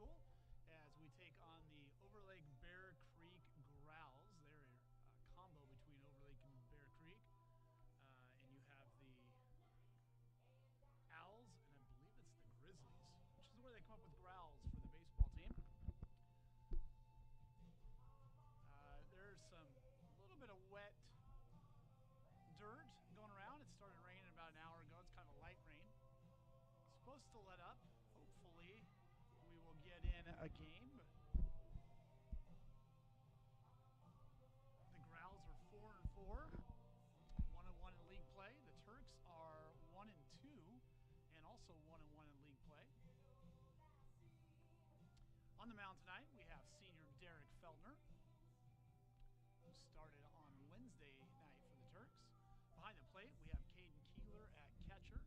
School as we take on the Overlake Bear Creek Growls. They're a combo between Overlake and Bear Creek. And you have the Owls, and I believe it's the Grizzlies, which is where they come up with Growls for the baseball team. There's a little bit of wet dirt going around. It started raining about an hour ago. It's kind of a light rain. It's supposed to let up. Hopefully we will get in a game. The Growls are 4-4, 1-1 in league play. The Turks are 1-2 and also 1-1 in league play. On the mound tonight, we have senior Derek Feltner, who started on Wednesday night for the Turks. Behind the plate, we have Caden Keeler at catcher.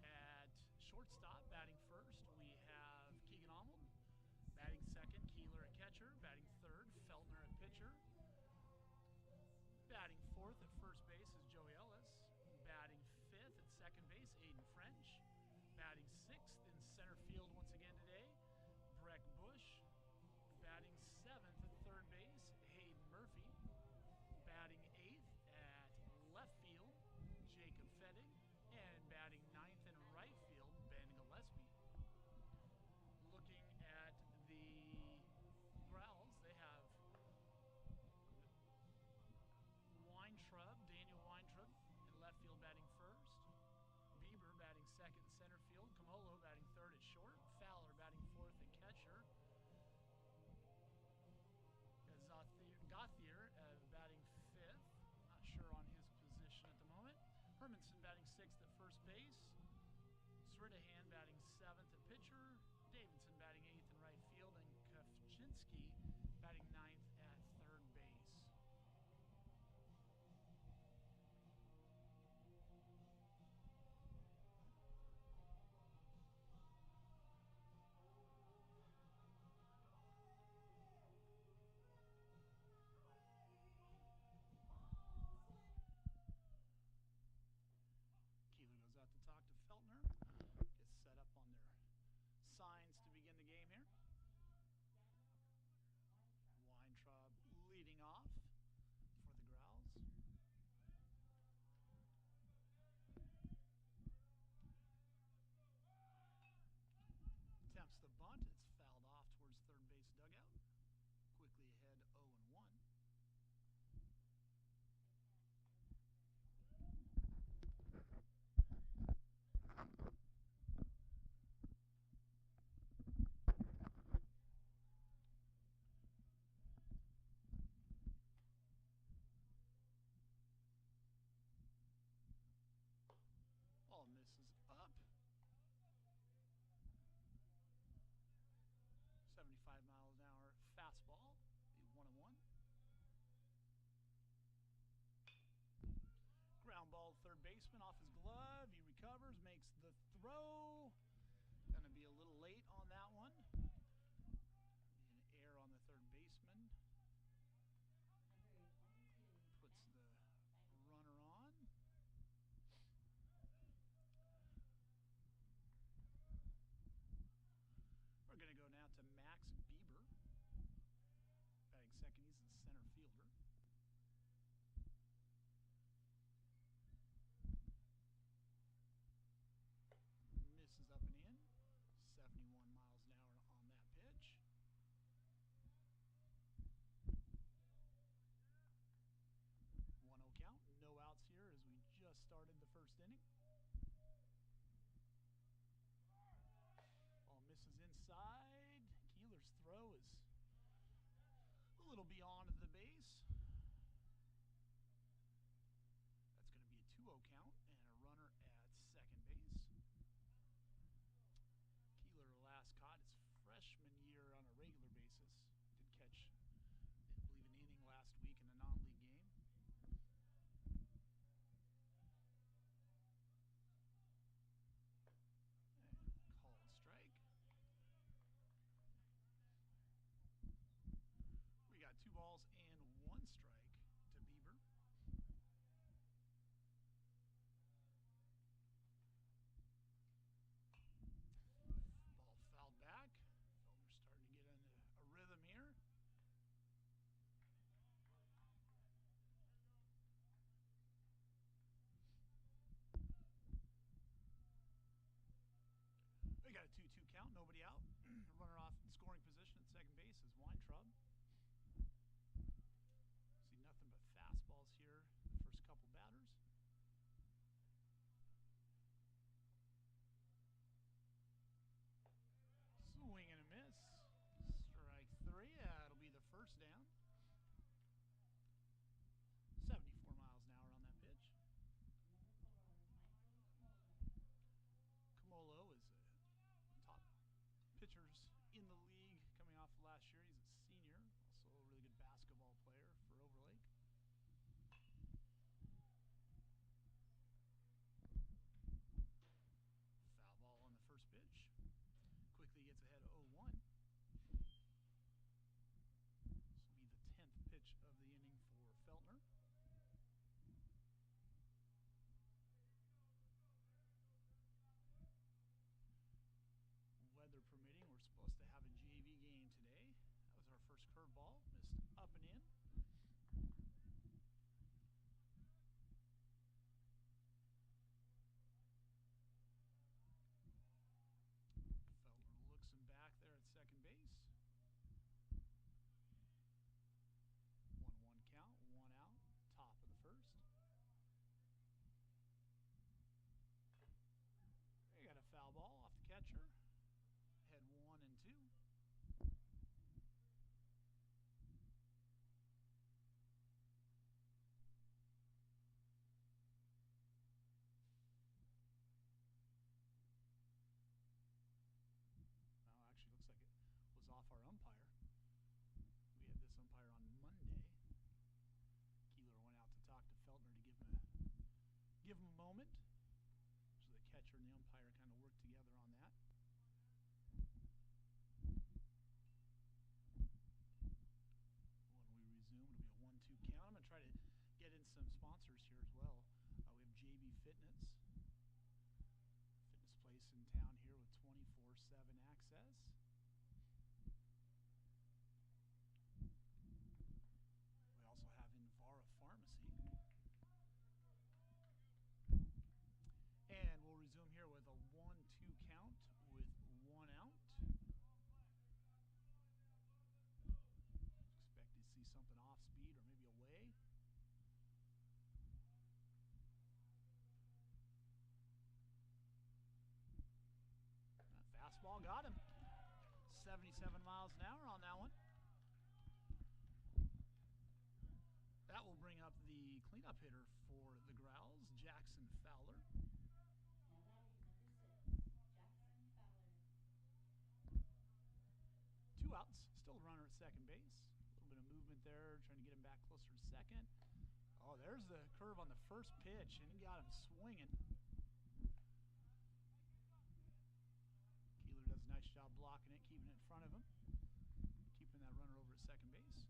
At shortstop, batting first, we have Keegan Arnold. Batting second, Keeler at catcher. Batting third, Feltner at pitcher. Batting fourth at first base is Joey Ellis. Batting fifth at second base, Aiden French. Batting sixth in center field once again today, Breck Bush. Batting seventh at third base, Hayden Murphy. Batting eighth at left field, Jacob Fettig. And batting ninth in right field, Ben Gillespie. Looking at the Growls, they have Daniel Weintraub in left field batting first. Bieber batting second in center field. Camolo batting third at short. Fowler batting fourth at catcher. Gauthier batting fifth. Not sure on his position at the moment. Hermanson batting sixth at first base. Sridahan batting seventh at pitcher. Davidson batting eighth in right field. And Kafchinsky batting ninth at third base. Keeler goes out to talk to Feltner. Gets ball got him. 77 miles an hour on that one. That will bring up the cleanup hitter for the Growls, Jackson Fowler. Two outs, still a runner at second base. A little bit of movement there, trying to get him back closer to second. Oh, there's the curve on the first pitch, and he got him swinging. Keeler does a nice job blocking it, keeping it in front of him, keeping that runner over at second base.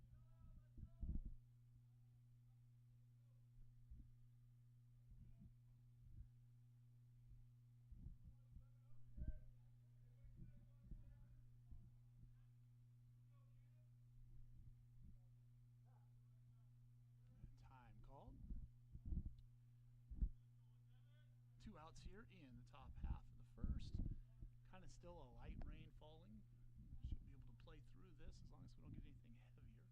Time called. Two outs here in the top half of the first. Kind of still a light rain falling. Should be able to play through this as long as we don't get anything heavier.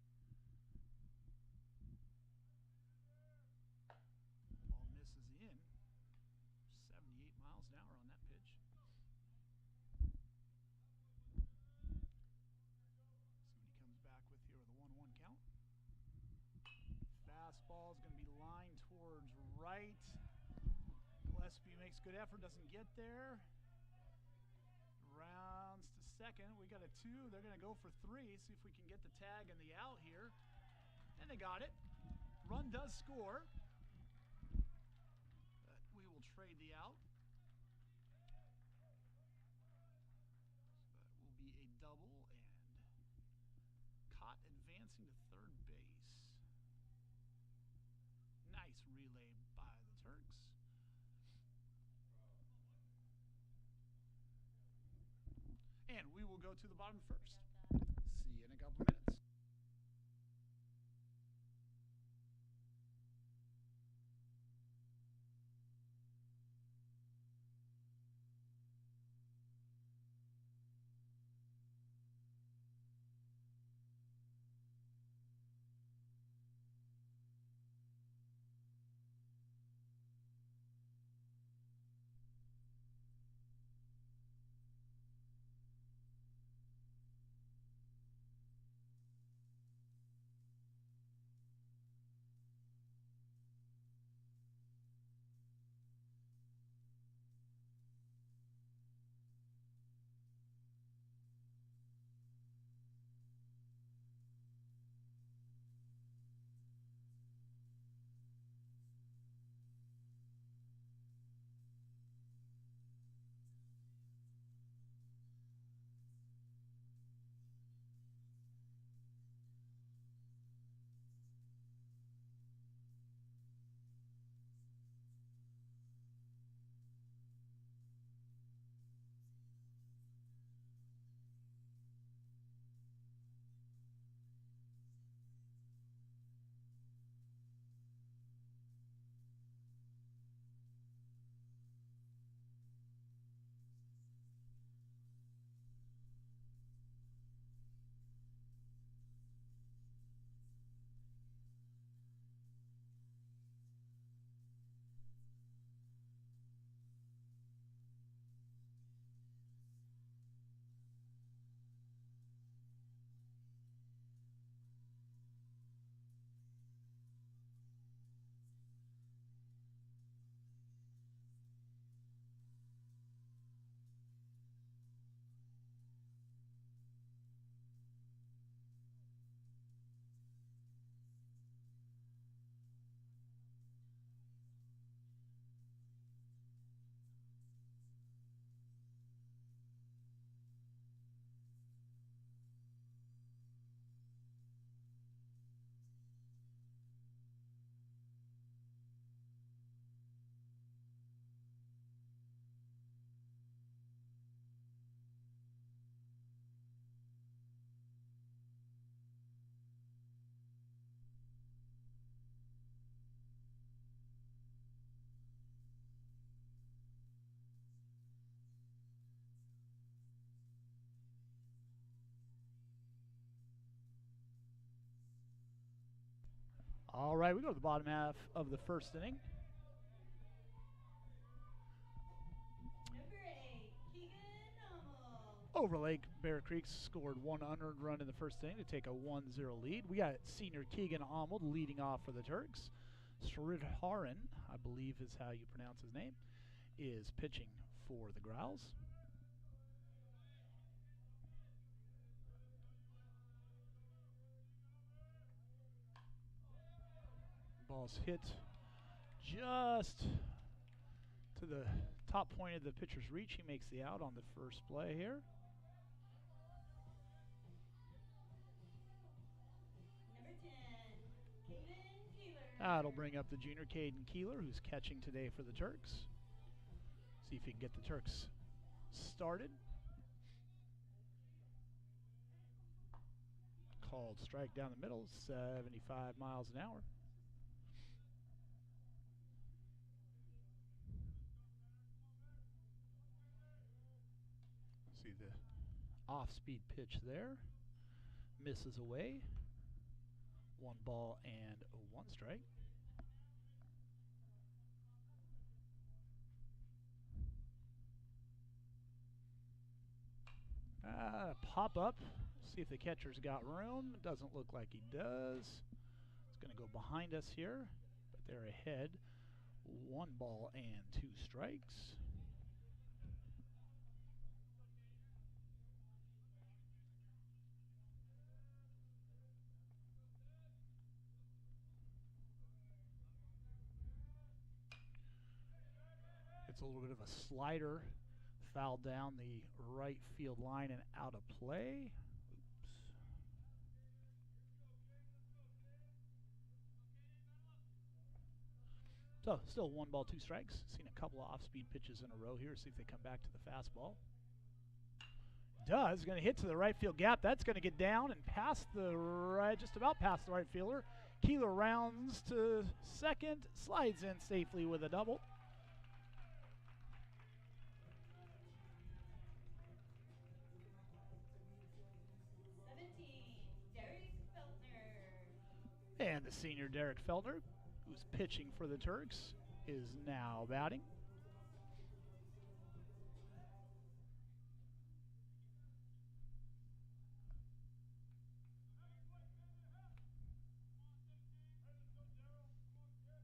Ball misses in. 78 miles an hour on that pitch. See what he comes back with here with a 1-1 count. Fastball is going to be lined towards right. Gillespie makes good effort, doesn't get there. Rounds to second. We got a 2. They're going to go for 3. See if we can get the tag and the out here. And they got it. Run does score. But we will trade the out. So that will be a double, and Cott advancing to third base. Nice relay by the Turks. And we will go to the bottom first. See you in a couple of minutes. All right, we go to the bottom half of the first inning. Overlake Bear Creek scored one unearned run in the first inning to take a 1-0 lead. We got senior Keegan Arnold leading off for the Turks. Sridharan, I believe is how you pronounce his name, is pitching for the Growls. Ball's hit just to the top point of the pitcher's reach. He makes the out on the first play here. That'll bring up the junior Caden Keeler, who's catching today for the Turks. See if he can get the Turks started. Called strike down the middle, 75 miles an hour. See the off-speed pitch there. Misses away. 1 ball and 1 strike. Pop up. See if the catcher's got room. Doesn't look like he does. It's going to go behind us here, but they're ahead. 1 ball and 2 strikes. It's a little bit of a slider. Fouled down the right field line and out of play. Oops. So, still 1 ball, 2 strikes. Seen a couple of off-speed pitches in a row here. See if they come back to the fastball. Does. Going to hit to the right field gap. That's going to get down and past the right, just about past the right fielder. Keeler rounds to second, slides in safely with a double. And the senior Derek Feltner, who's pitching for the Turks, is now batting.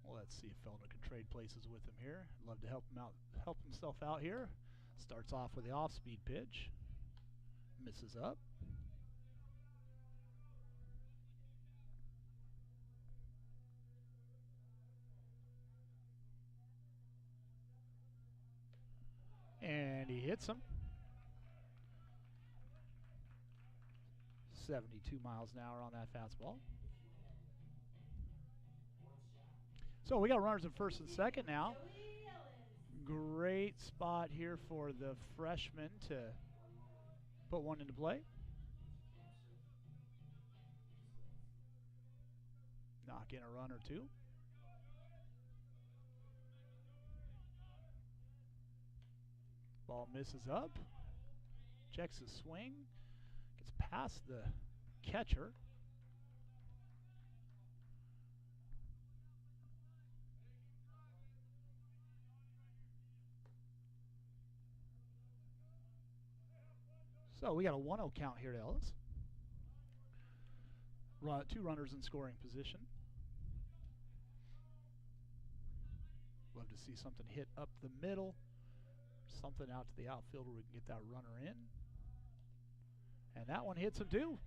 Well, let's see if Feltner can trade places with him here. I'd love to help himself out here. Starts off with the off-speed pitch. Misses up. And he hits him. 72 miles an hour on that fastball. So we got runners at first and second now. Great spot here for the freshman to put one into play. Knock in a run or two. Ball misses up, checks his swing, gets past the catcher. So we got a 1-0 count here to Ellis. 2 runners in scoring position. Love to see something hit up the middle. Something out to the outfield where we can get that runner in. And that one hits him too.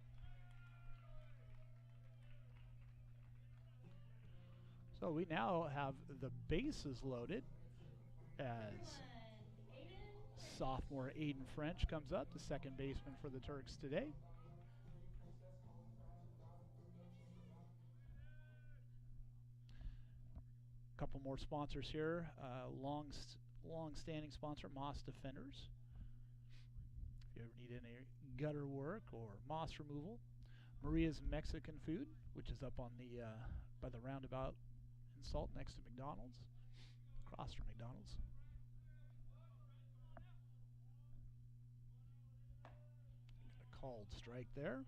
So we now have the bases loaded as sophomore Aiden French comes up, the second baseman for the Turks today. Couple more sponsors here. Long-standing sponsor, Moss Defenders. If you ever need any gutter work or moss removal. Maria's Mexican Food, which is up on the by the roundabout in Salt next to McDonald's, across from McDonald's. Got a called strike there.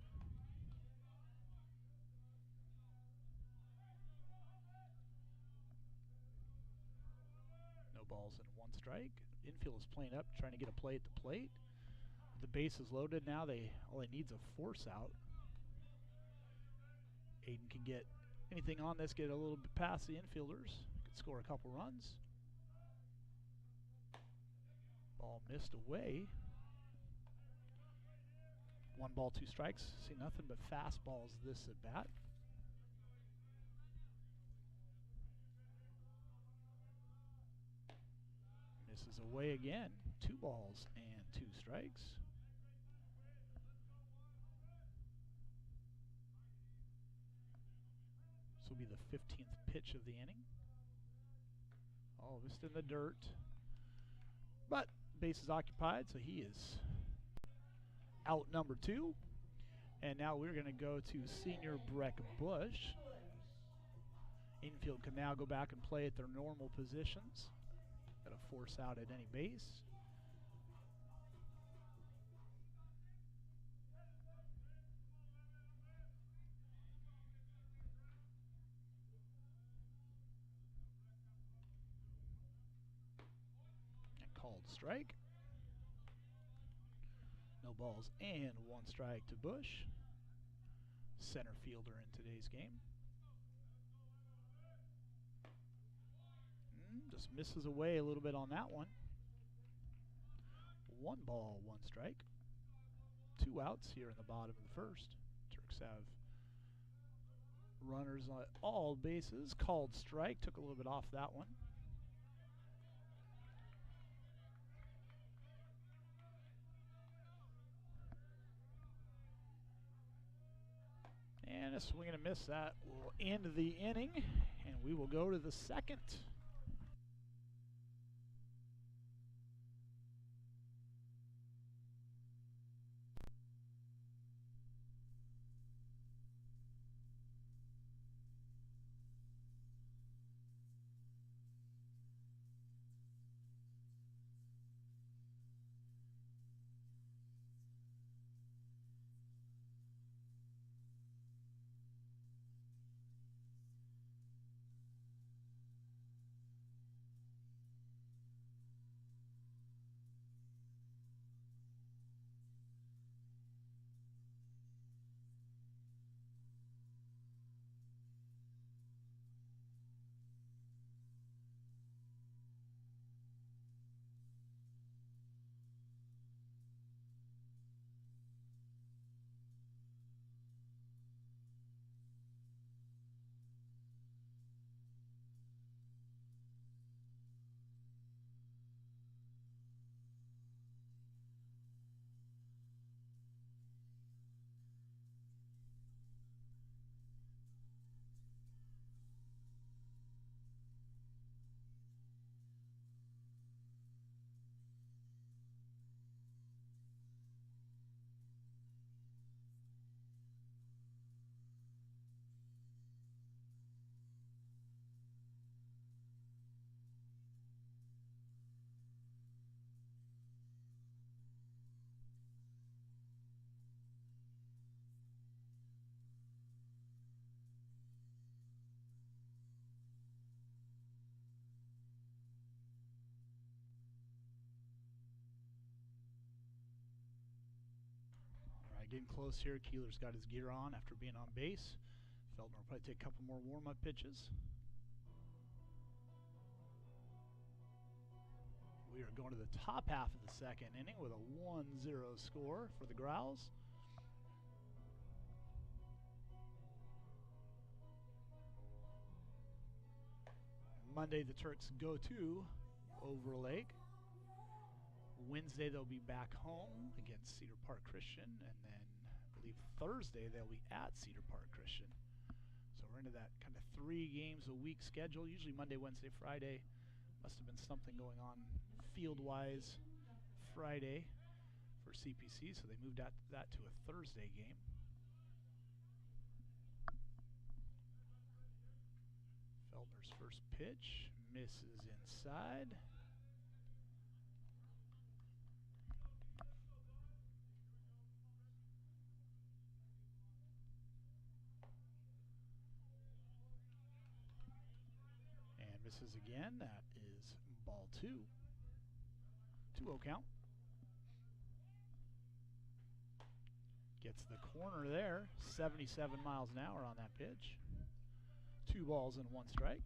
Balls and 1 strike. Infield is playing up, trying to get a play at the plate. the base is loaded now. All he needs a force out. Aiden can get anything on this, get a little bit past the infielders, could score a couple runs. Ball missed away. 1 ball, 2 strikes. See nothing but fastballs this at bat. Misses away again. 2 balls and 2 strikes. This will be the 15th pitch of the inning. Almost in the dirt. But base is occupied, so he is out number 2. And now we're going to go to senior Breck Bush. Infield can now go back and play at their normal positions. Got to force out at any base. And called strike. No balls and 1 strike to Bush. Center fielder in today's game. Just misses away a little bit on that one. 1 ball, 1 strike. 2 outs here in the bottom of the first. Turks have runners on all bases. Called strike. Took a little bit off that one. And a swing and a miss. That will end the inning, and we will go to the second. Getting close here. Keeler's got his gear on after being on base. Feltner will probably take a couple more warm-up pitches. We are going to the top half of the second inning with a 1-0 score for the Growls. Monday, the Turks go to Overlake. Wednesday, they'll be back home against Cedar Park Christian, and then I believe Thursday they'll be at Cedar Park Christian. So we're into that kind of 3 games a week schedule. Usually Monday, Wednesday, Friday. Must have been something going on field-wise Friday for CPC, so they moved that to a Thursday game. Feltner's first pitch misses inside. Misses again. That is ball 2. 2-0 count. Gets the corner there. 77 miles an hour on that pitch. 2 balls and 1 strike.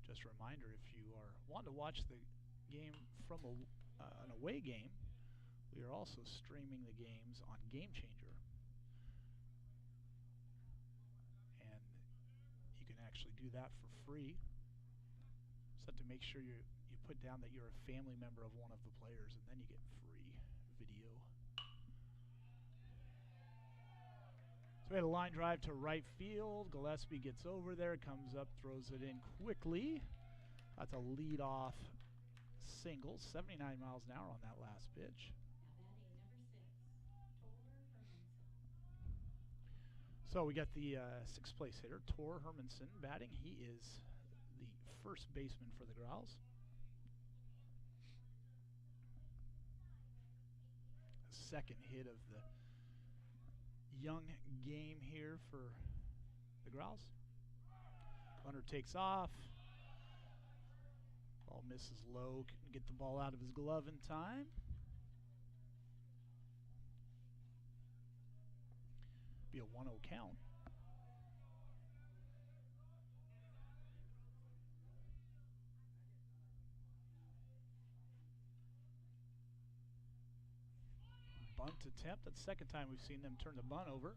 Just a reminder, if you are wanting to watch the game from an away game, we are also streaming the games on Game Changer. And you can actually do that for free. Just have to make sure you put down that you're a family member of one of the players, and then you get free video. So we had a line drive to right field. Gillespie gets over there, comes up, throws it in quickly. That's a lead-off single, 79 miles an hour on that last pitch. So we got the 6th place hitter, Tor Hermanson, batting. He is the first baseman for the Growls. Second hit of the young game here for the Growls. Runner takes off. Ball misses low. Couldn't get the ball out of his glove in time. Be a 1-0 count. Bunt attempt. That's the second time we've seen them turn the bunt over.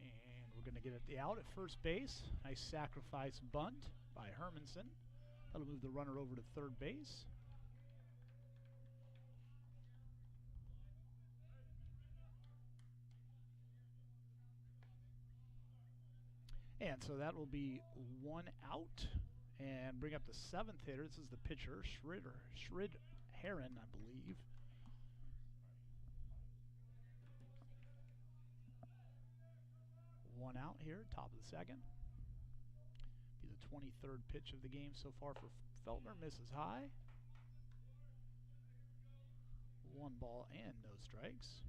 And we're going to get it the out at first base. Nice sacrifice bunt by Hermanson. That'll move the runner over to third base. And so that will be 1 out and bring up the 7th hitter. This is the pitcher, Shrid Heron, I believe. One out here, top of the 2nd. Be the 23rd pitch of the game so far for Feltner. Misses high. 1 ball and no strikes.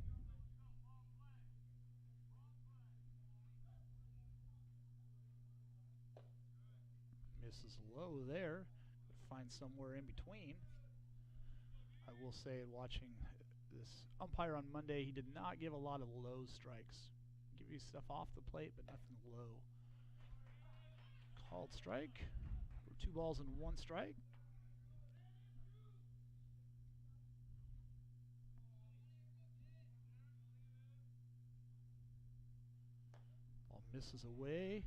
Misses low there. Find somewhere in between. I will say, watching this umpire on Monday, he did not give a lot of low strikes. Give you stuff off the plate, but nothing low. Called strike. 2 balls and 1 strike. Ball misses away.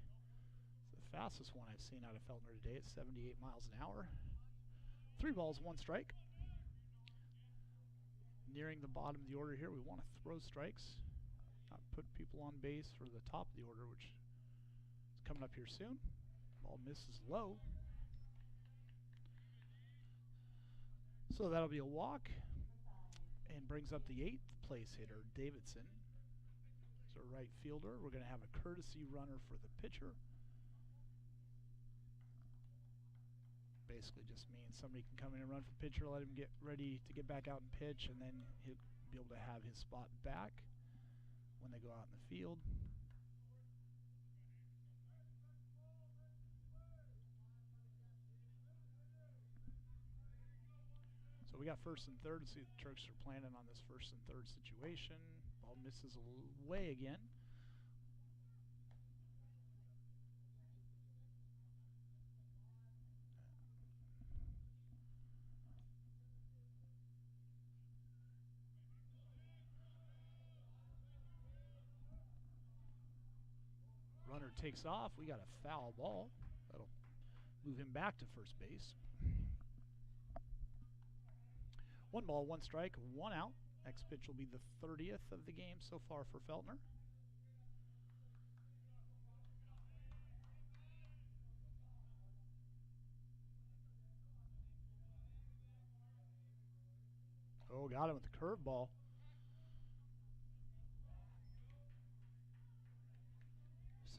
It's the fastest one I've seen out of Feltner today at 78 miles an hour. 3 balls, 1 strike. Nearing the bottom of the order here, we want to throw strikes. Not put people on base for the top of the order, which is coming up here soon. Ball misses low. So that'll be a walk and brings up the 8th place hitter, Davidson. So right fielder. We're going to have a courtesy runner for the pitcher. Basically just means somebody can come in and run for pitcher, let him get ready to get back out and pitch, and then he'll be able to have his spot back when they go out in the field. So we got 1st and 3rd. See, the Turks are planning on this 1st and 3rd situation. Ball misses away again. Runner takes off. We got a foul ball. That'll move him back to first base. 1 ball, 1 strike, 1 out. Next pitch will be the 30th of the game so far for Feltner. Oh, got him with the curveball.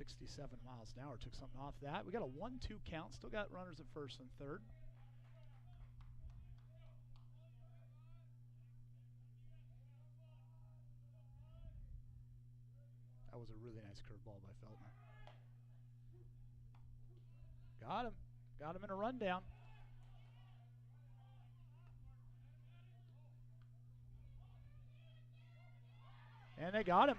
.67 miles an hour. Took something off that. We got a 1-2 count. Still got runners at 1st and 3rd. That was a really nice curveball by Feltner. Got him. Got him in a rundown. And they got him.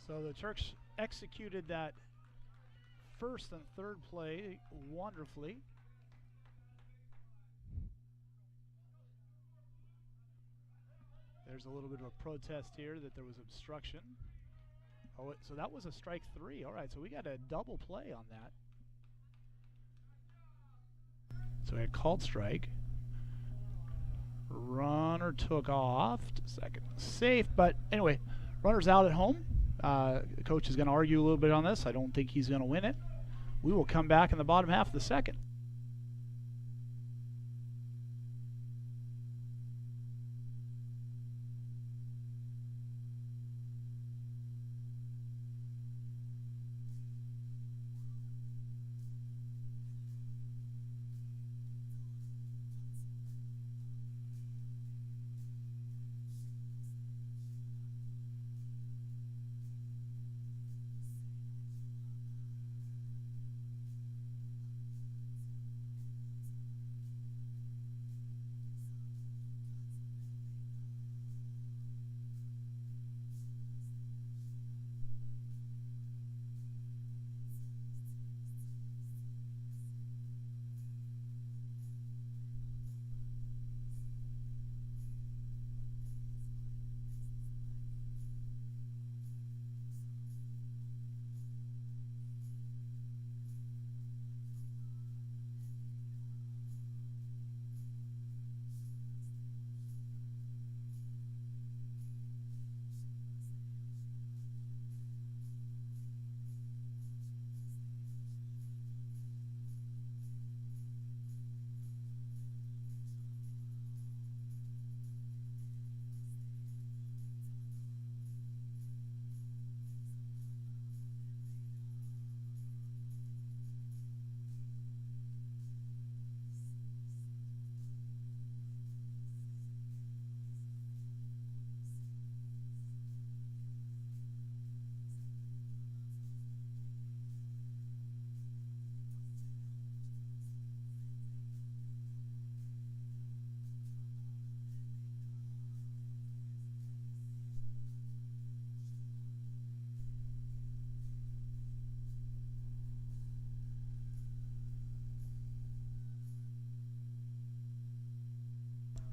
So the Turks executed that first and third play wonderfully. There's a little bit of a protest here that there was obstruction. Oh, so that was a strike 3. All right, so we got a double play on that. So we had called strike. Runner took off. Second safe, but anyway, runner's out at home. The coach is going to argue a little bit on this. I don't think he's going to win it. We will come back in the bottom half of the second.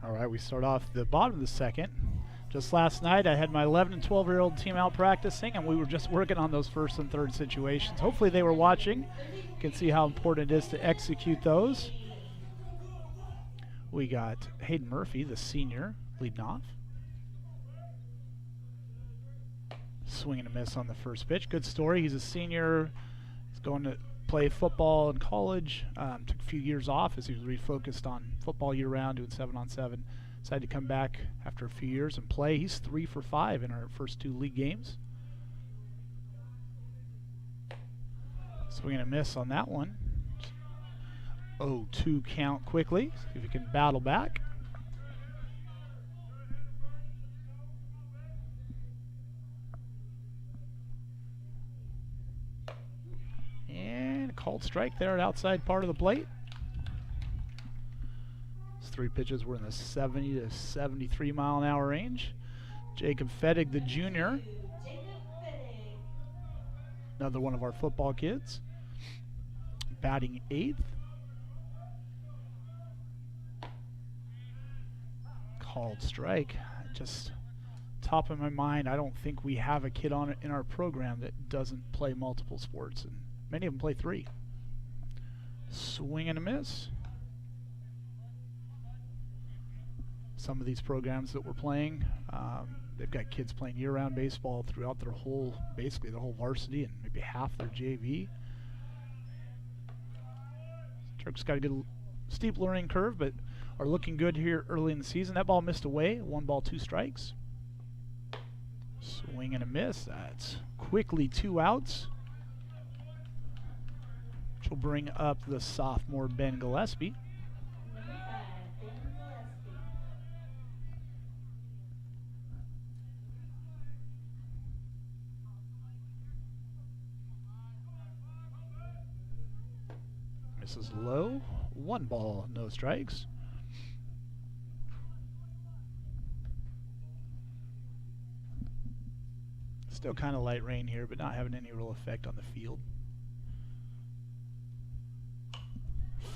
All right, we start off the bottom of the second. Just last night, I had my 11 and 12-year-old team out practicing, and we were just working on those first and third situations. Hopefully they were watching. You can see how important it is to execute those. We got Hayden Murphy, the senior, leading off. Swing and a miss on the first pitch. Good story. He's a senior. He's going to play football in college. Took a few years off as he was refocused on football year-round, doing 7-on-7. Decided to come back after a few years and play. He's 3 for 5 in our first 2 league games. Swing and a miss on that one. 0-2 count quickly. See if he can battle back. And a called strike there at outside part of the plate. These 3 pitches were in the 70 to 73 mile an hour range. Jacob Fettig, the junior. Another one of our football kids. Batting 8th. Called strike. Just top of my mind, I don't think we have a kid on it in our program that doesn't play multiple sports, and many of them play 3. Swing and a miss. Some of these programs that we're playing, they've got kids playing year-round baseball throughout their whole, basically the whole varsity and maybe half their JV. Turks got a good steep learning curve, but are looking good here early in the season. That ball missed away. 1 ball, 2 strikes. Swing and a miss. That's quickly 2 outs. Which will bring up the sophomore Ben Gillespie. Misses low. 1 ball, no strikes. Still kind of light rain here, but not having any real effect on the field.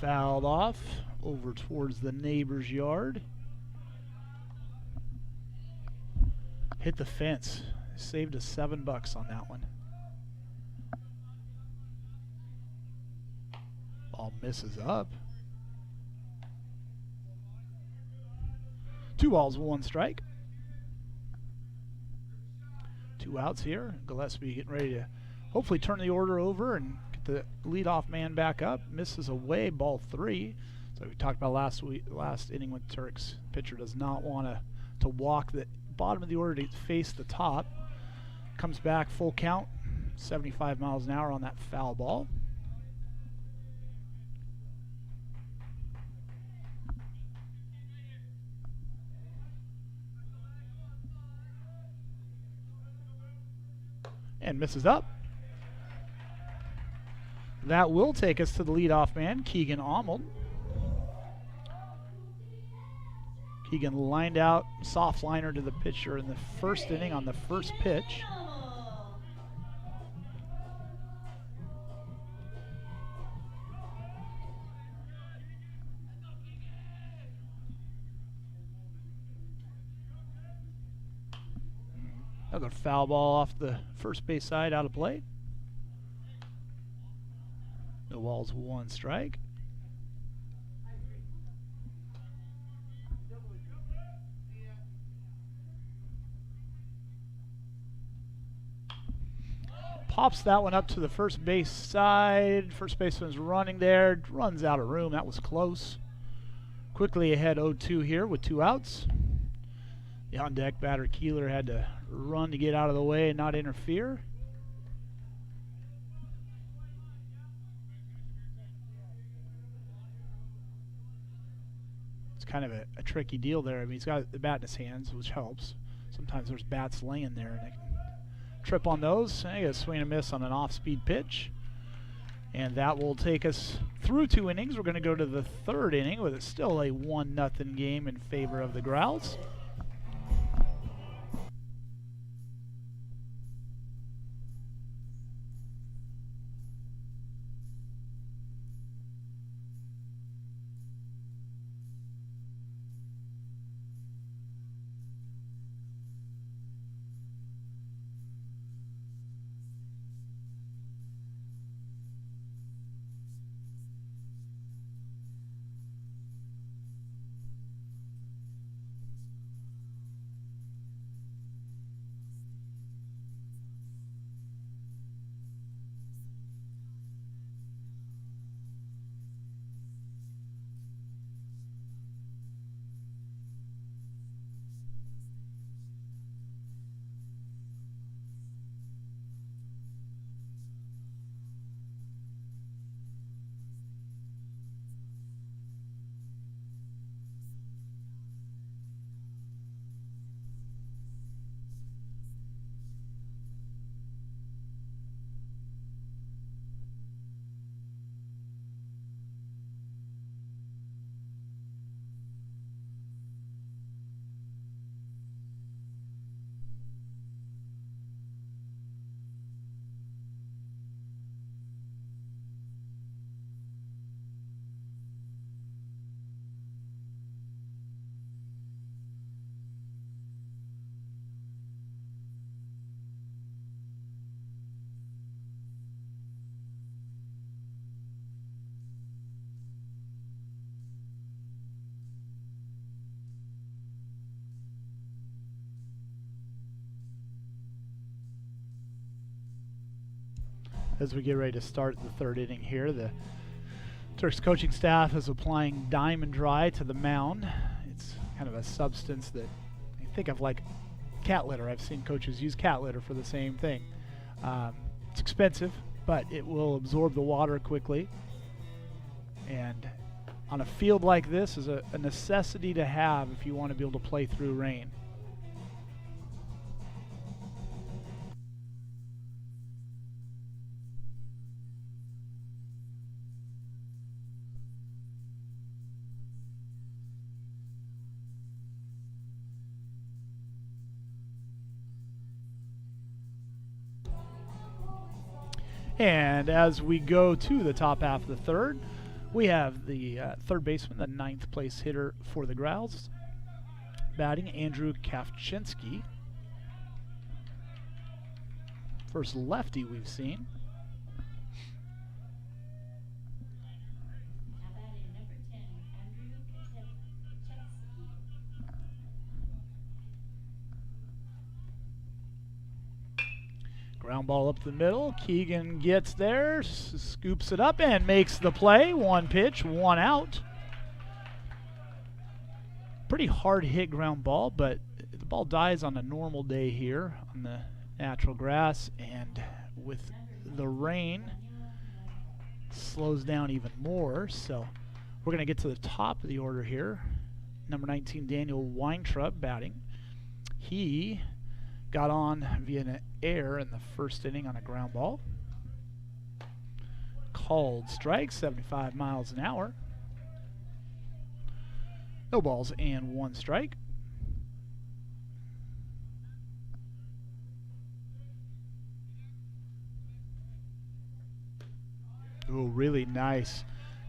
Fouled off over towards the neighbor's yard. Hit the fence. Saved us $7 on that one. Ball misses up. 2 balls, 1 strike. 2 outs here. Gillespie getting ready to hopefully turn the order over and get the leadoff man back up. Misses away, ball 3. So we talked about last inning with Turks. Pitcher does not want to walk the bottom of the order to face the top. Comes back, full count, 75 miles an hour on that foul ball. And misses up. That will take us to the leadoff man, Keegan Arnold. Keegan lined out, soft liner to the pitcher in the first inning on the first pitch. Another foul ball off the first base side, out of play. No balls, 1 strike. Pops that one up to the first base side. First baseman's running there, runs out of room. That was close. Quickly ahead 0-2 here with 2 outs. The on-deck batter Keeler had to run to get out of the way and not interfere. It's kind of a tricky deal there. I mean, he's got the bat in his hands, which helps. Sometimes there's bats laying there, and they can trip on those. I got a swing and miss on an off-speed pitch. And that will take us through 2 innings. We're going to go to the 3rd inning with still a 1-0 game in favor of the Growls. As we get ready to start the 3rd inning here, the Turks coaching staff is applying Diamond Dry to the mound. It's kind of a substance that I think of like cat litter. I've seen coaches use cat litter for the same thing. It's expensive, but it will absorb the water quickly. And on a field like this is a necessity to have if you want to be able to play through rain. And as we go to the top half of the third, we have the third baseman, the 9th place hitter for the Growls, batting Andrew Kafczynski. First lefty we've seen. Ground ball up the middle. Keegan gets there, scoops it up, and makes the play. 1 pitch, 1 out. Pretty hard hit ground ball, but the ball dies on a normal day here on the natural grass, and with the rain, it slows down even more. So we're going to get to the top of the order here. Number 19, Daniel Weintraub batting. He got on via an error in the first inning on a ground ball. Called strike, 75 miles an hour. No balls and 1 strike. Ooh, really nice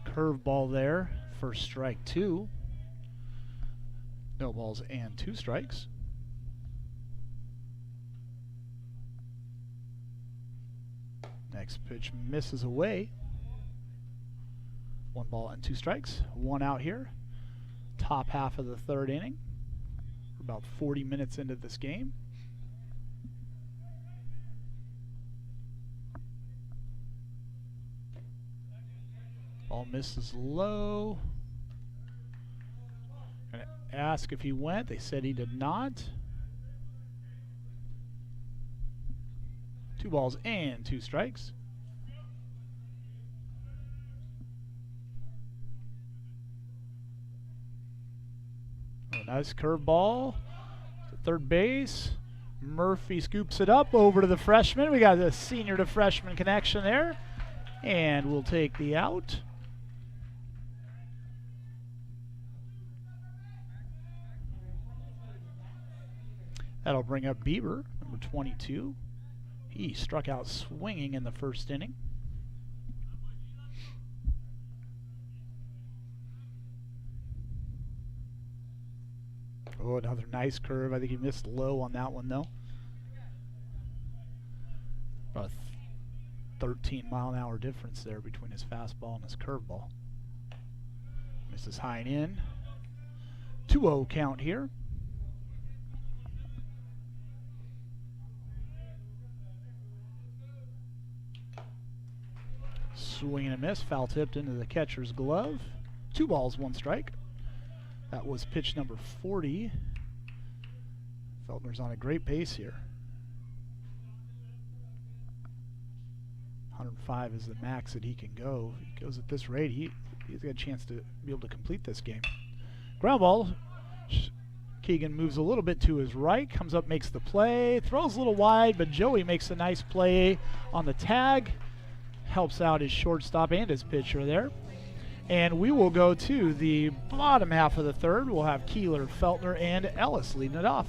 curveball there. First strike, 2. No balls and 2 strikes. Next pitch misses away. 1 ball and 2 strikes. 1 out here. Top half of the third inning. We're about 40 minutes into this game. Ball misses low. Gonna ask if he went. They said he did not. 2 balls and 2 strikes. Oh, nice curveball to third base. Murphy scoops it up over to the freshman. We got the senior to freshman connection there. And we'll take the out. That'll bring up Bieber, number 22. He struck out swinging in the first inning. Oh, another nice curve. I think he missed low on that one, though. About a 13-mile-an-hour difference there between his fastball and his curveball. Misses high and in. 2-0 count here. Swing and a miss, foul tipped into the catcher's glove. 2 balls, 1 strike. That was pitch number 40. Feltner's on a great pace here. 105 is the max that he can go. If he goes at this rate, he's got a chance to be able to complete this game. Ground ball. Keegan moves a little bit to his right, comes up, makes the play, throws a little wide, but Joey makes a nice play on the tag. Helps out his shortstop and his pitcher there. And we will go to the bottom half of the third. We'll have Keeler, Feltner, and Ellis leading it off.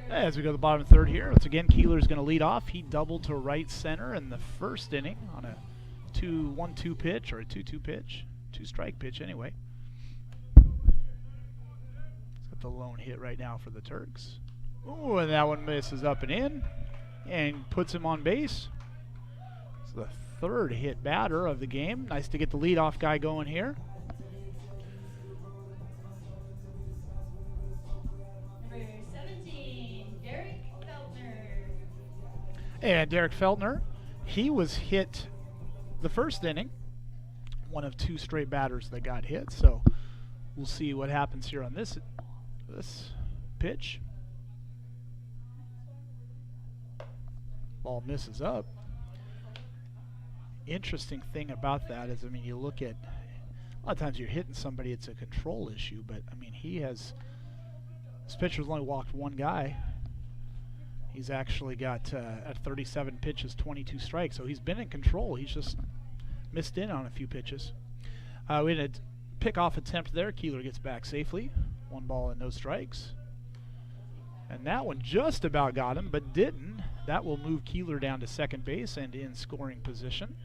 As we go to the bottom of the third here, once again, Keeler's going to lead off. He doubled to right center in the first inning on a 1-2 pitch, or a 2-2 pitch. 2-strike pitch anyway. He's got the lone hit right now for the Turks. Ooh, and that one misses up and in and puts him on base. It's the third hit batter of the game. Nice to get the leadoff guy going here. Number 17, Derek Feltner. And Derek Feltner, he was hit the first inning. One of 2 straight batters that got hit. So we'll see what happens here on this pitch. Ball misses up. Interesting thing about that is, I mean, you look at, a lot of times you're hitting somebody, it's a control issue, but I mean, this pitcher's only walked one guy. He's actually got, at 37 pitches, 22 strikes, so he's been in control. He's just missed in on a few pitches. We had a pick-off attempt there. Keeler gets back safely. 1 ball and no strikes. And that one just about got him, but didn't. That will move Keeler down to second base and in scoring position.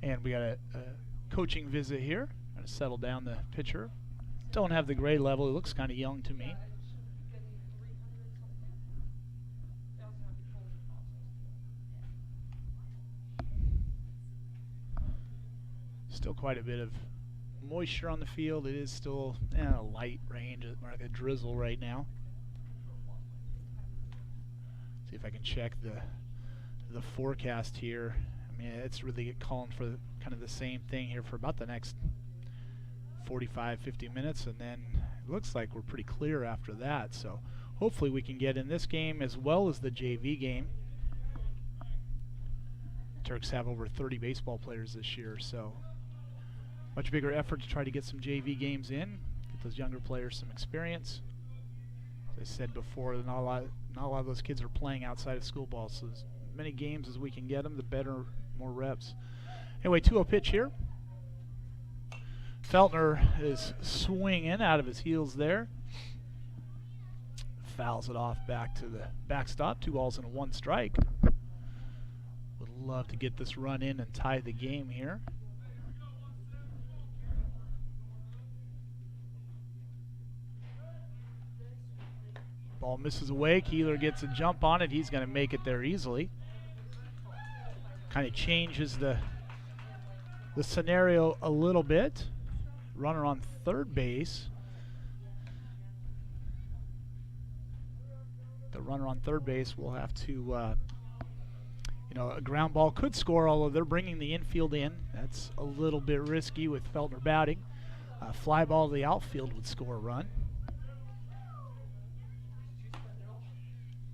And we got a coaching visit here. Going to settle down the pitcher. Don't have the grade level. He looks kind of young to me. Still quite a bit of moisture on the field. It is still a light range, like a drizzle right now. See if I can check the forecast here. I mean, it's really calling for kind of the same thing here for about the next 45-50 minutes, and then it looks like we're pretty clear after that. So hopefully we can get in this game as well as the JV game. Turks have over 30 baseball players this year, so much bigger effort to try to get some JV games in, get those younger players some experience. As I said before, not a lot of those kids are playing outside of school ball, so as many games as we can get them, the better, more reps. Anyway, 2-0 pitch here. Feltner is swinging out of his heels there. Fouls it off back to the backstop. 2 balls and 1 strike. Would love to get this run in and tie the game here. Ball misses away. Keeler gets a jump on it. He's going to make it there easily. Kind of changes the scenario a little bit. Runner on third base. The runner on third base will have to, a ground ball could score, although they're bringing the infield in. That's a little bit risky with Feltner batting. Fly ball to the outfield would score a run.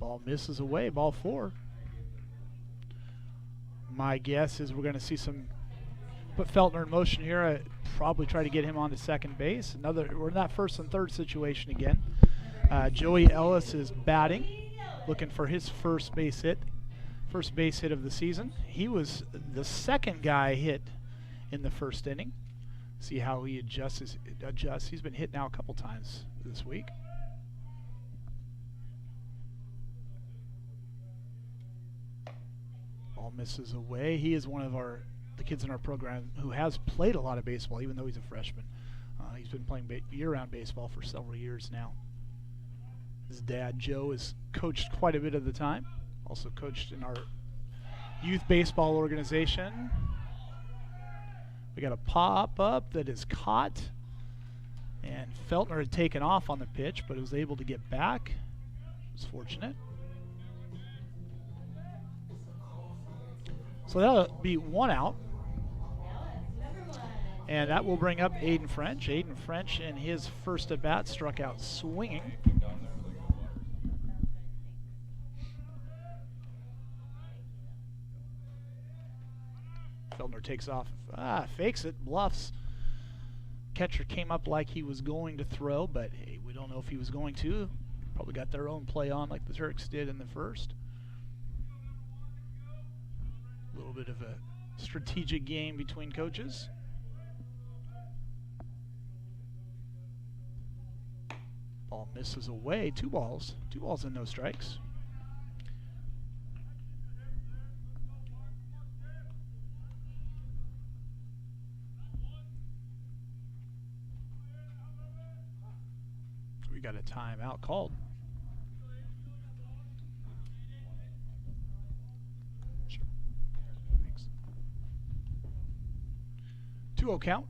Ball misses away, ball 4. My guess is we're going to see put Feltner in motion here. I probably try to get him onto second base. We're in that first and third situation again. Joey Ellis is batting, looking for his first base hit of the season. He was the second guy hit in the first inning. See how he adjusts. He's been hit now a couple times this week. Ball misses away. He is one of the kids in our program who has played a lot of baseball, even though he's a freshman. He's been playing year-round baseball for several years now. His dad, Joe, has coached quite a bit of the time. Also coached in our youth baseball organization. We got a pop-up that is caught. And Feltner had taken off on the pitch, but was able to get back. It was fortunate. So that'll be 1 out. And that will bring up Aiden French. Aiden French in his first at-bat struck out swinging. Feltner takes off, fakes it, bluffs. Catcher came up like he was going to throw, but hey, we don't know if he was going to. Probably got their own play on like the Turks did in the first. A little bit of a strategic game between coaches. Ball misses away. 2 balls. 2 balls and no strikes. We got a timeout called. Sure. Thanks. 2-0 count.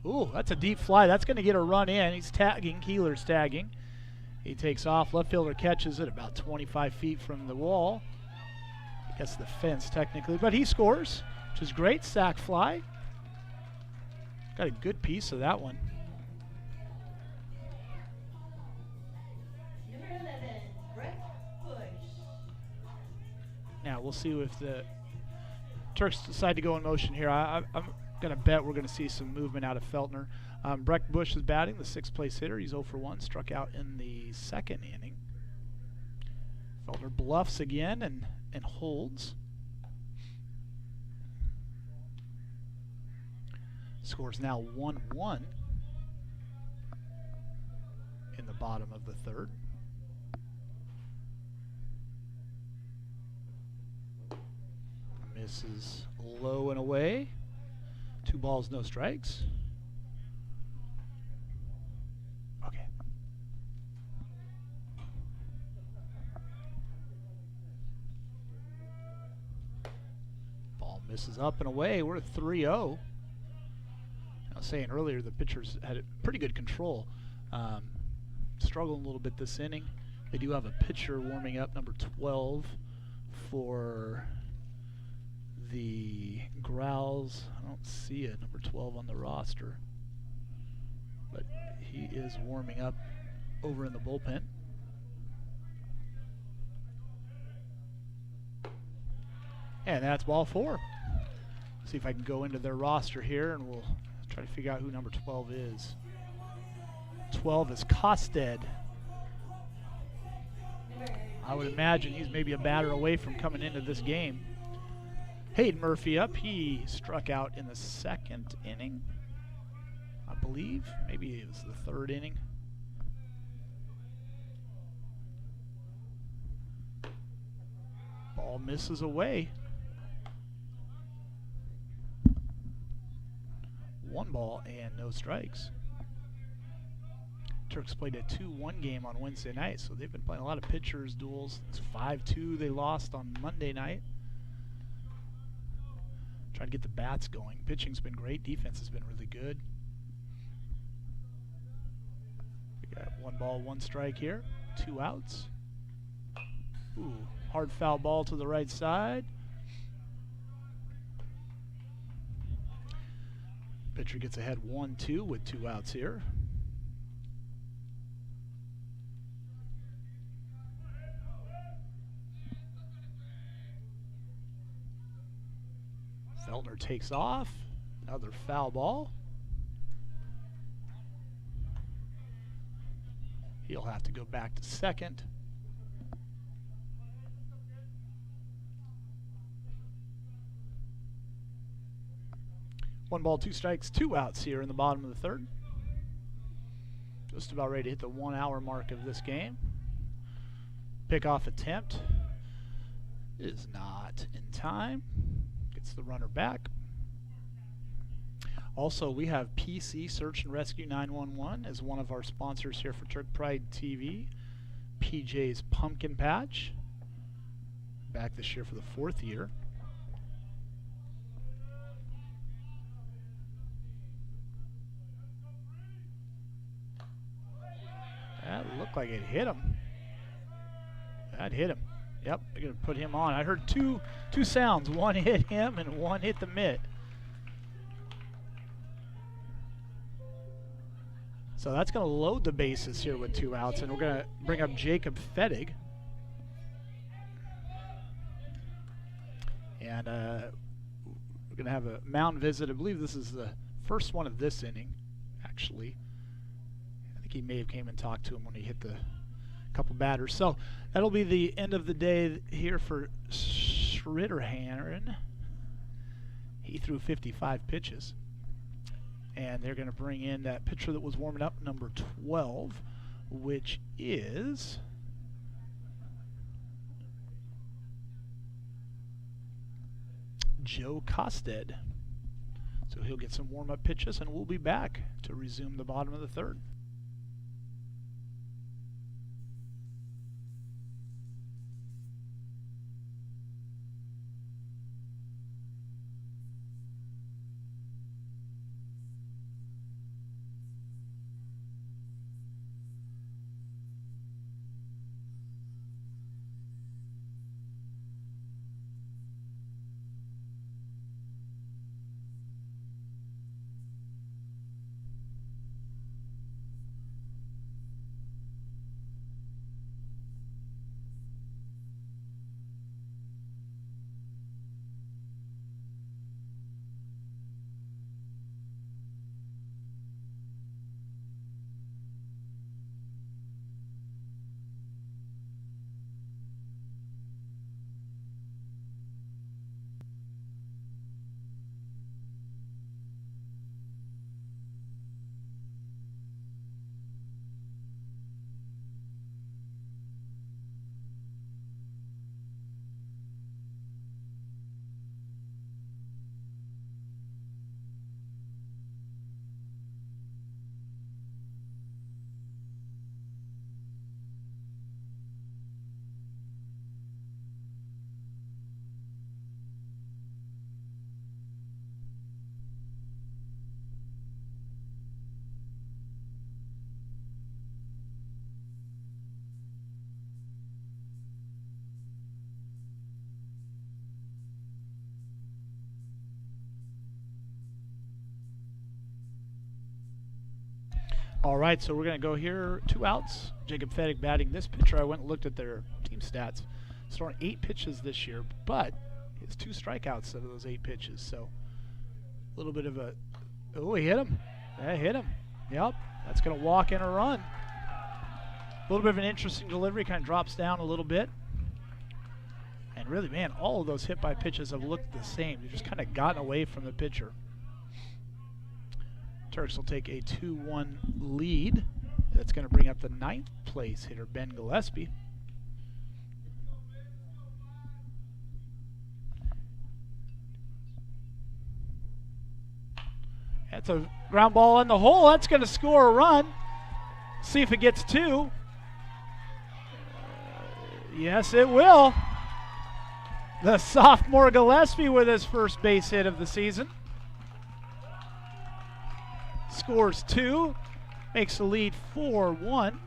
Ooh, that's a deep fly. That's going to get a run in. He's tagging. Keeler's tagging. He takes off. Left fielder catches it about 25 feet from the wall. I guess the fence technically, but he scores, which is great. Sack fly. Got a good piece of that one. Number 11, Brett Bush. Now we'll see if the Turks decide to go in motion here. I'm going to bet we're going to see some movement out of Feltner. Breck Bush is batting, the 6th place hitter. He's 0 for 1, struck out in the 2nd inning. Feltner bluffs again and holds. Scores now 1-1 in the bottom of the 3rd. Misses low and away. 2 balls, no strikes. Okay. Ball misses up and away. We're at 3-0. I was saying earlier the pitchers had pretty good control. Struggling a little bit this inning. They do have a pitcher warming up, number 12 for the Growls. I don't see a number 12 on the roster, but he is warming up over in the bullpen. And that's ball 4. See if I can go into their roster here, and we'll try to figure out who number 12 is. 12 is Kosted. I would imagine he's maybe a batter away from coming into this game. Hayden Murphy up. He struck out in the 2nd inning, I believe. Maybe it was the 3rd inning. Ball misses away. 1 ball and no strikes. Turks played a 2-1 game on Wednesday night, so they've been playing a lot of pitchers duels. It's 5-2 they lost on Monday night. Trying to get the bats going. Pitching's been great. Defense has been really good. We got 1 ball, 1 strike here. 2 outs. Ooh, hard foul ball to the right side. Pitcher gets ahead 1-2 with 2 outs here. Feltner takes off. Another foul ball. He'll have to go back to 2nd. One ball, 2 strikes, 2 outs here in the bottom of the 3rd. Just about ready to hit the 1 hour mark of this game. Pickoff attempt is not in time. Gets the runner back. Also, we have PC Search and Rescue 911 as one of our sponsors here for Turk Pride TV. PJ's Pumpkin Patch. Back this year for the 4th year. That looked like it hit him. That hit him. Yep, they're going to put him on. I heard two sounds. One hit him and one hit the mitt. So that's going to load the bases here with 2 outs, and we're going to bring up Jacob Fettig. And we're going to have a mound visit. I believe this is the first one of this inning, actually. I think he may have came and talked to him when he hit the couple batters. So that'll be the end of the day here for Schritterhagen. He threw 55 pitches. And they're going to bring in that pitcher that was warming up, number 12, which is Joe Kosted. So he'll get some warm-up pitches, and we'll be back to resume the bottom of the third. All right, so we're going to go here. 2 outs. Jacob Fettig batting this pitcher. I went and looked at their team stats. He's thrown 8 pitches this year, but he has 2 strikeouts out of those 8 pitches. So a little bit of a, oh, he hit him. Yeah, hit him. Yep, that's going to walk in a run. A little bit of an interesting delivery, kind of drops down a little bit. And really, man, all of those hit by pitches have looked the same. They've just kind of gotten away from the pitcher. Turks will take a 2-1 lead. That's going to bring up the 9th place hitter, Ben Gillespie. That's a ground ball in the hole. That's going to score a run. See if it gets 2. Yes, it will. The sophomore Gillespie with his first base hit of the season. Scores 2, makes the lead 4-1.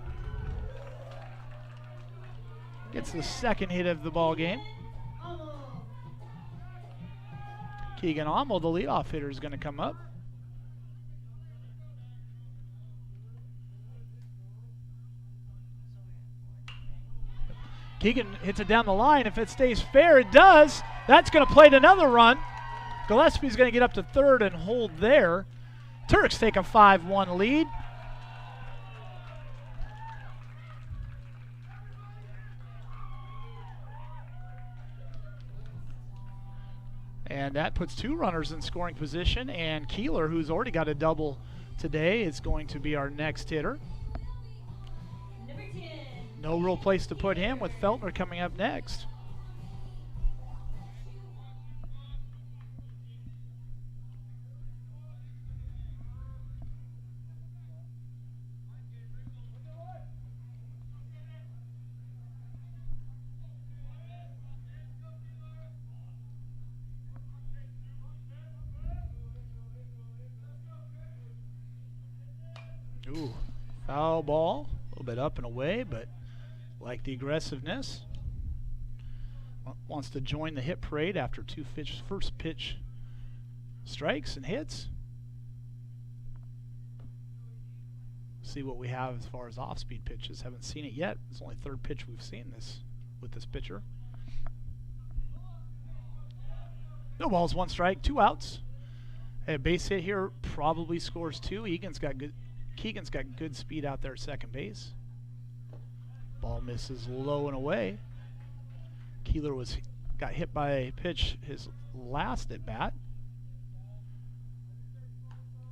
Gets the 2nd hit of the ball game. Keegan Ommel, the leadoff hitter, is going to come up. Keegan hits it down the line. If it stays fair, it does. That's going to plate another run. Gillespie's going to get up to 3rd and hold there. Turks take a 5-1 lead. And that puts 2 runners in scoring position, and Keeler, who's already got a double today, is going to be our next hitter. Number 10. No real place to put him with Feltner coming up next. Ooh, foul ball, a little bit up and away, but like the aggressiveness. Wants to join the hit parade after 2 first pitch strikes and hits. See what we have as far as off-speed pitches. Haven't seen it yet. It's only 3rd pitch we've seen this with this pitcher. No balls, 1 strike, 2 outs. A base hit here probably scores 2. Keegan's got good speed out there at second base. Ball misses low and away. Keeler got hit by a pitch his last at bat.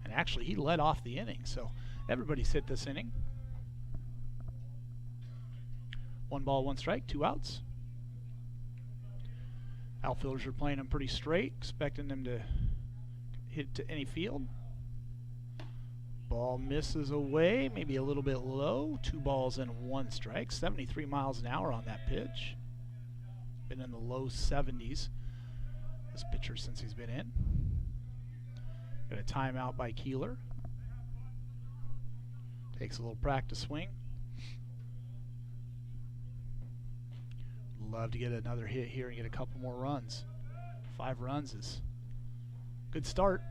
And actually, he led off the inning, so everybody's hit this inning. 1 ball, 1 strike, 2 outs. Outfielders are playing them pretty straight, expecting them to hit to any field. Ball misses away, maybe a little bit low. 2 balls and 1 strike. 73 miles an hour on that pitch. Been in the low 70s, this pitcher, since he's been in. Got a timeout by Keeler. Takes a little practice swing. Love to get another hit here and get a couple more runs. 5 runs is a good start.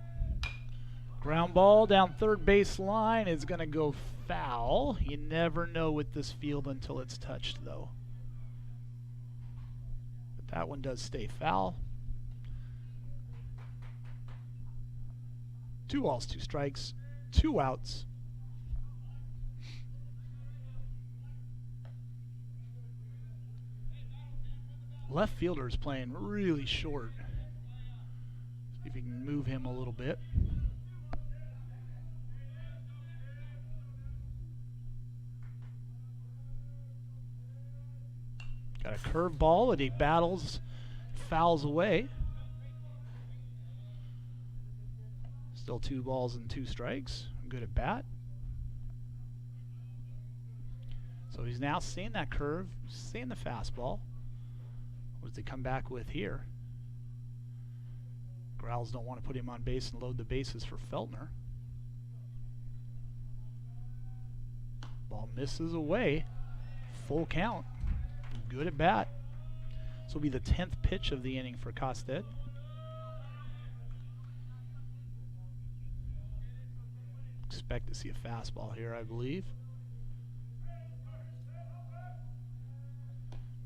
Ground ball down third base line is going to go foul. You never know with this field until it's touched, though. But that one does stay foul. 2 balls, 2 strikes, 2 outs. Left fielder is playing really short. See if you can move him a little bit. Got a curve ball that he battles, fouls away. Still 2 balls and 2 strikes. Good at bat. So he's now seeing that curve, seeing the fastball. What does he come back with here? Growls don't want to put him on base and load the bases for Feltner. Ball misses away. Full count. Good at bat. This will be the 10th pitch of the inning for Costed. Expect to see a fastball here, I believe.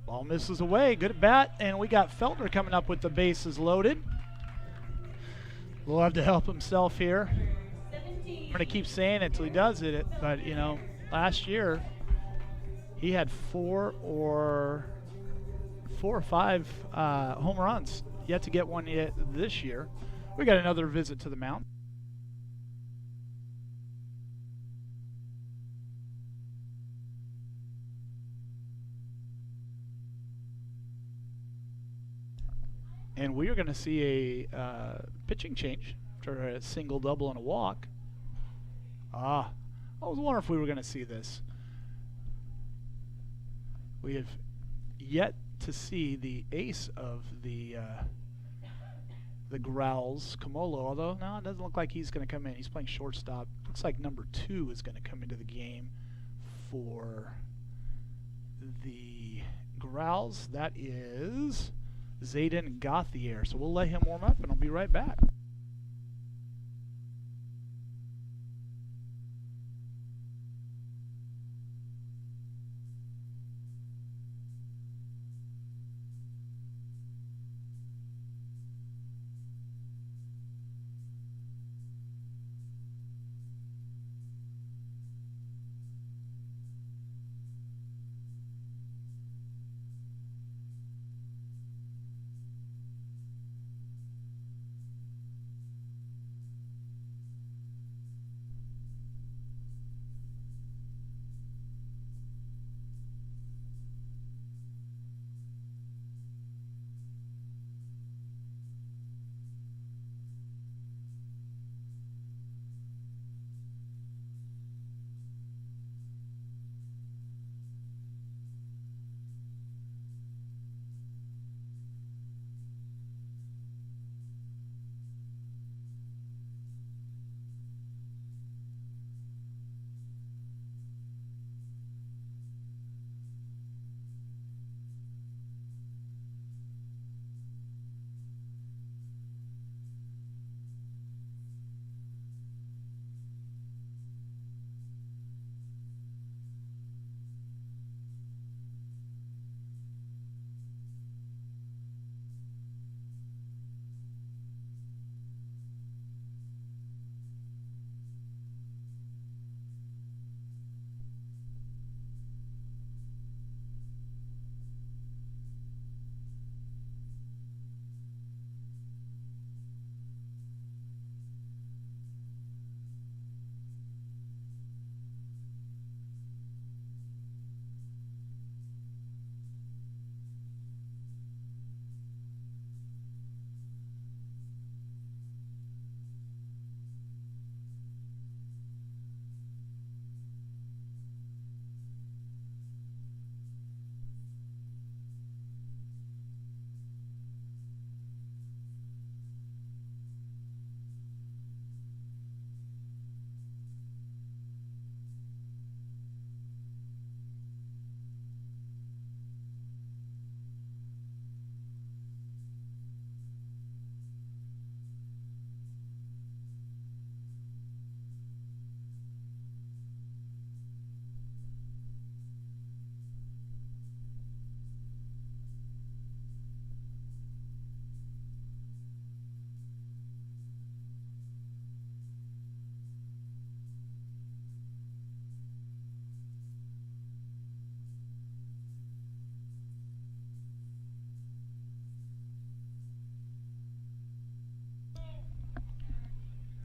Ball misses away. Good at bat. And we got Feltner coming up with the bases loaded. Love to help himself here. 17. I'm going to keep saying it till he does it. But, you know, last year he had 4 or 5 home runs. Yet to get one yet this year. We got another visit to the mound. And we are going to see a pitching change after a single, double, and a walk. I was wondering if we were going to see this. We have yet to see the ace of the Growls, Kamolo, although no, it doesn't look like he's going to come in. He's playing shortstop. Looks like number 2 is going to come into the game for the Growls. That is Zayden Gauthier. So we'll let him warm up, and I'll be right back.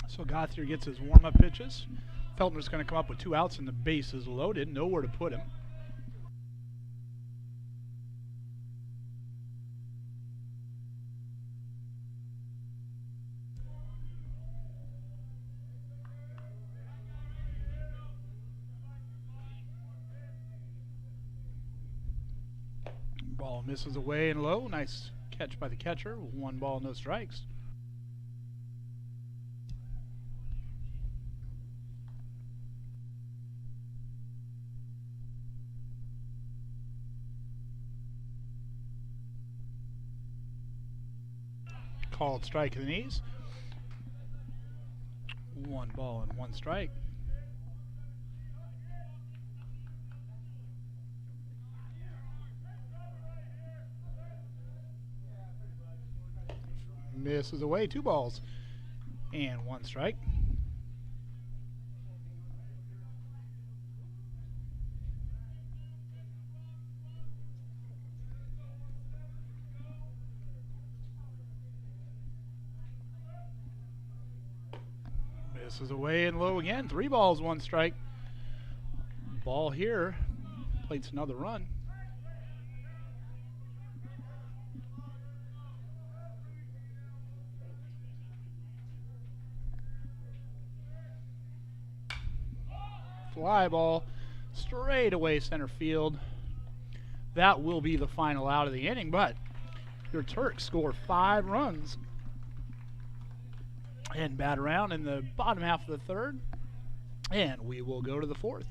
So Gothier gets his warm-up pitches. Feltner's going to come up with 2 outs and the base is loaded. Nowhere to put him. Ball misses away and low. Nice catch by the catcher. 1 ball, no strikes. Called strike to the knees. 1 ball and 1 strike. Misses away, 2 balls and 1 strike. Misses away and low again. 3 balls, 1 strike. Ball here. Plates another run. Fly ball straight away center field. That will be the final out of the inning, but your Turks score 5 runs and bat around in the bottom half of the 3rd, and we will go to the 4th.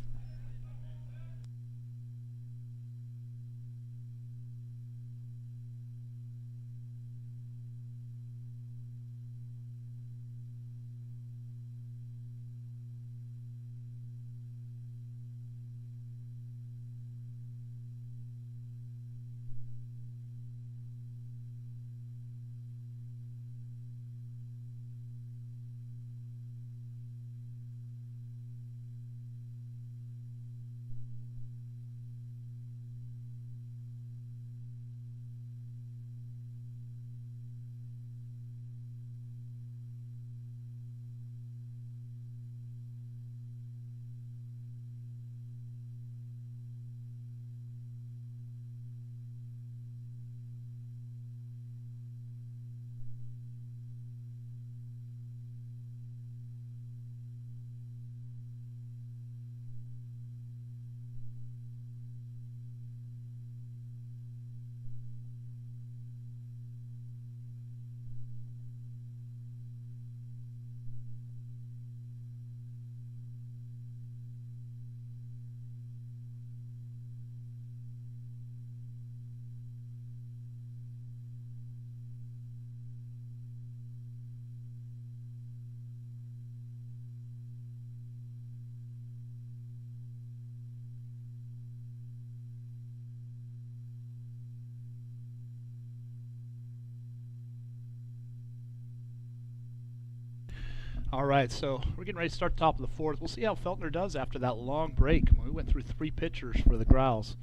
All right, so we're getting ready to start the top of the 4th. We'll see how Feltner does after that long break. We went through 3 pitchers for the Growls,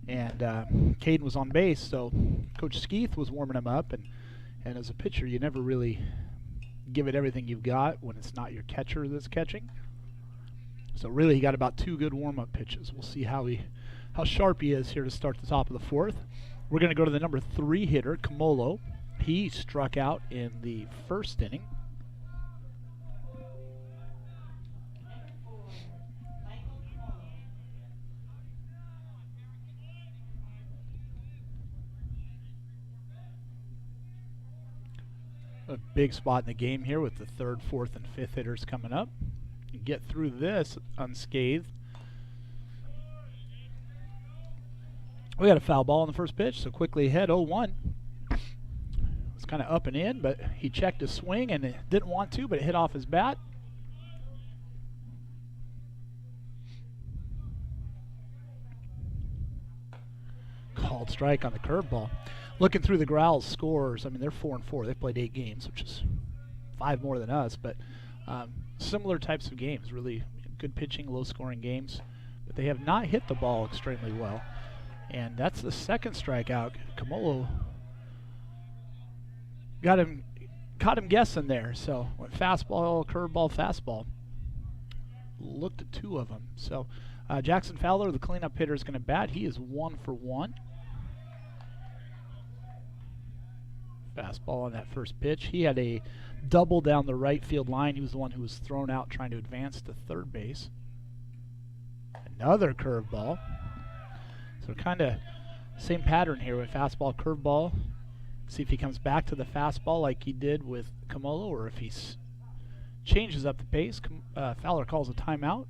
and Caden was on base, so Coach Skeeth was warming him up, and as a pitcher, you never really give it everything you've got when it's not your catcher that's catching. So really, he got about 2 good warm-up pitches. We'll see how sharp he is here to start the top of the 4th. We're going to go to the number 3 hitter, Camolo. He struck out in the 1st inning. A big spot in the game here with the 3rd, 4th, and 5th hitters coming up. You get through this unscathed. We got a foul ball on the first pitch, so quickly ahead, 0-1. It's kind of up and in, but he checked his swing and it didn't want to, but it hit off his bat. Called strike on the curveball. Looking through the Growls scores, I mean, they're 4-4. They've played 8 games, which is 5 more than us, but similar types of games, really good pitching, low-scoring games, but they have not hit the ball extremely well, and that's the 2nd strikeout. Camolo got him caught him guessing there. So went fastball, curveball, fastball. Looked at two of them. So Jackson Fowler, the cleanup hitter, is going to bat. He is 1 for 1. Fastball on that first pitch. He had a double down the right field line. He was the one who was thrown out trying to advance to third base. Another curveball. So kind of same pattern here with fastball, curveball. See if he comes back to the fastball like he did with Camolo, or if he changes up the pace. Fowler calls a timeout.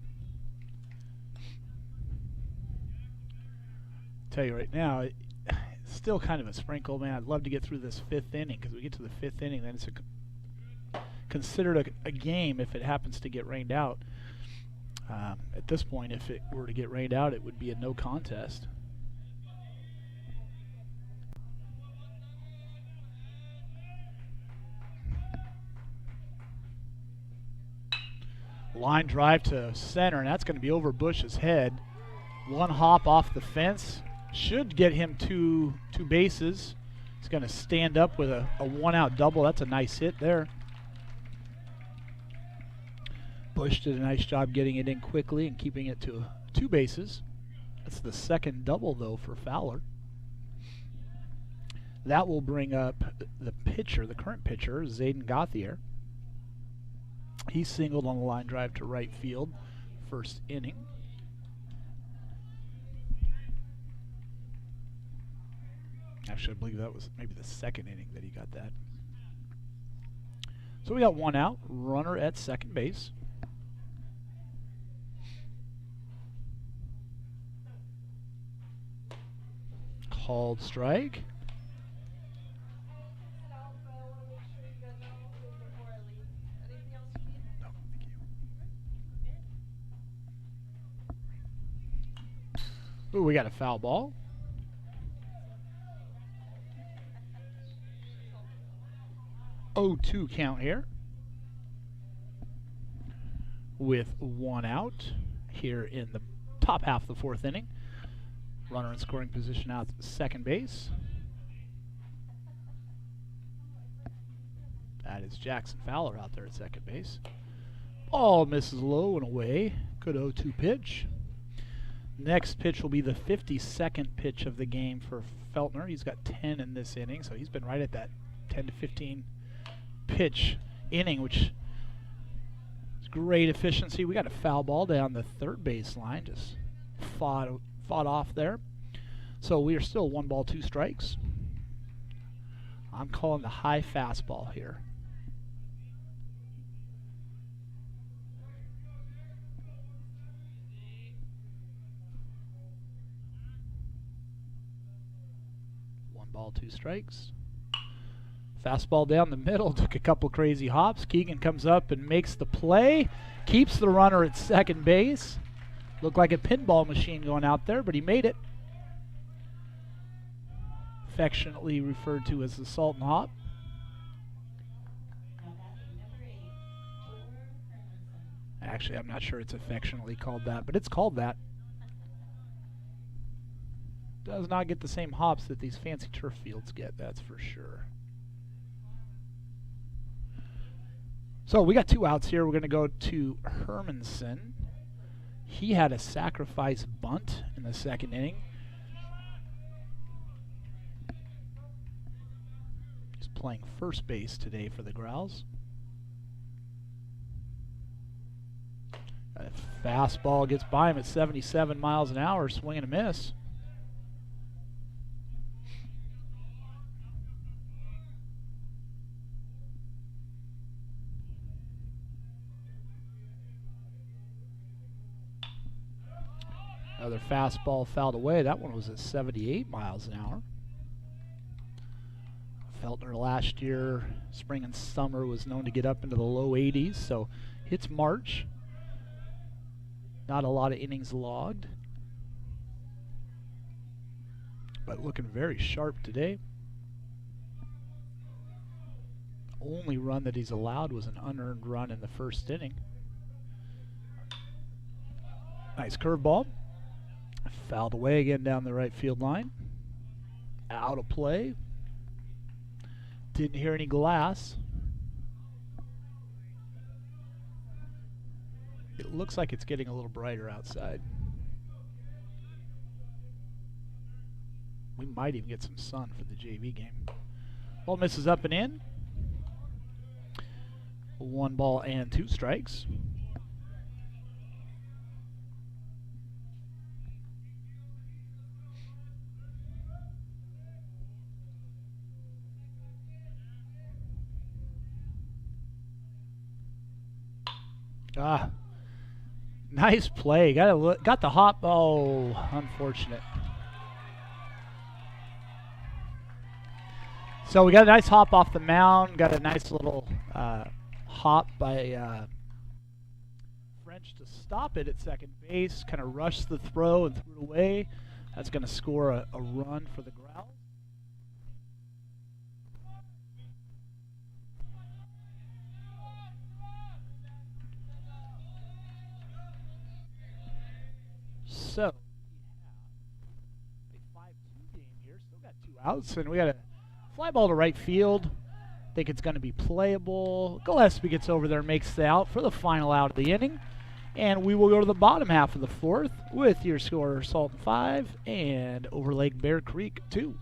Tell you right now, it's still kind of a sprinkle, man. I'd love to get through this 5th inning, because we get to the 5th inning, then it's considered a game if it happens to get rained out. At this point, if it were to get rained out, it would be a no contest. Line drive to center, and that's going to be over Bush's head. One hop off the fence. Should get him two bases. He's going to stand up with a one-out double. That's a nice hit there. Bush did a nice job getting it in quickly and keeping it to 2 bases. That's the second double, though, for Fowler. That will bring up the pitcher, the current pitcher, Zayden Gauthier. He singled on the line drive to right field, first inning. Actually, I believe that was maybe the second inning that he got that. So we got 1 out, runner at second base. Called strike. Ooh, we got a foul ball. Oh, 2 count here. With 1 out here in the top half of the 4th inning. Runner in scoring position out at second base. That is Jackson Fowler out there at second base. Ball misses low and away. Good 0-2 pitch. Next pitch will be the 52nd pitch of the game for Feltner. He's got 10 in this inning, so he's been right at that 10 to 15 pitch inning, which is great efficiency. We got a foul ball down the third base line, just fought off there. So we are still 1 ball, 2 strikes. I'm calling the high fastball here. Ball, 2 strikes. Fastball down the middle, took a couple crazy hops. Keegan comes up and makes the play. Keeps the runner at second base. Looked like a pinball machine going out there, but he made it. Affectionately referred to as the Sultan hop. Actually, I'm not sure it's affectionately called that, but it's called that. Does not get the same hops that these fancy turf fields get, that's for sure. So we got 2 outs here. We're going to go to Hermanson. He had a sacrifice bunt in the 2nd inning. He's playing first base today for the Growls. Got a fastball gets by him at 77 miles an hour, swing and a miss. Another fastball fouled away. That one was at 78 miles an hour. Feltner last year, spring and summer, was known to get up into the low 80s, so it's March. Not a lot of innings logged, but looking very sharp today. Only run that he's allowed was an unearned run in the 1st inning. Nice curveball. Fouled away again down the right field line. Out of play. Didn't hear any glass. looks like it's getting a little brighter outside. We might even get some sun for the JV game. Ball misses up and in. 1 ball and 2 strikes. Nice play. Got the hop. Oh, unfortunate. So we got a nice hop off the mound. Got a nice little hop by French to stop it at second base. Kind of rushed the throw and threw it away. That's going to score a run for the Growls. So we have a 5-2 game here. Still got 2 outs, and we got a fly ball to right field. Think it's going to be playable. Gillespie gets over there and makes the out for the final out of the inning. And we will go to the bottom half of the 4th with your scorer Sultan 5 and Overlake Bear Creek 2.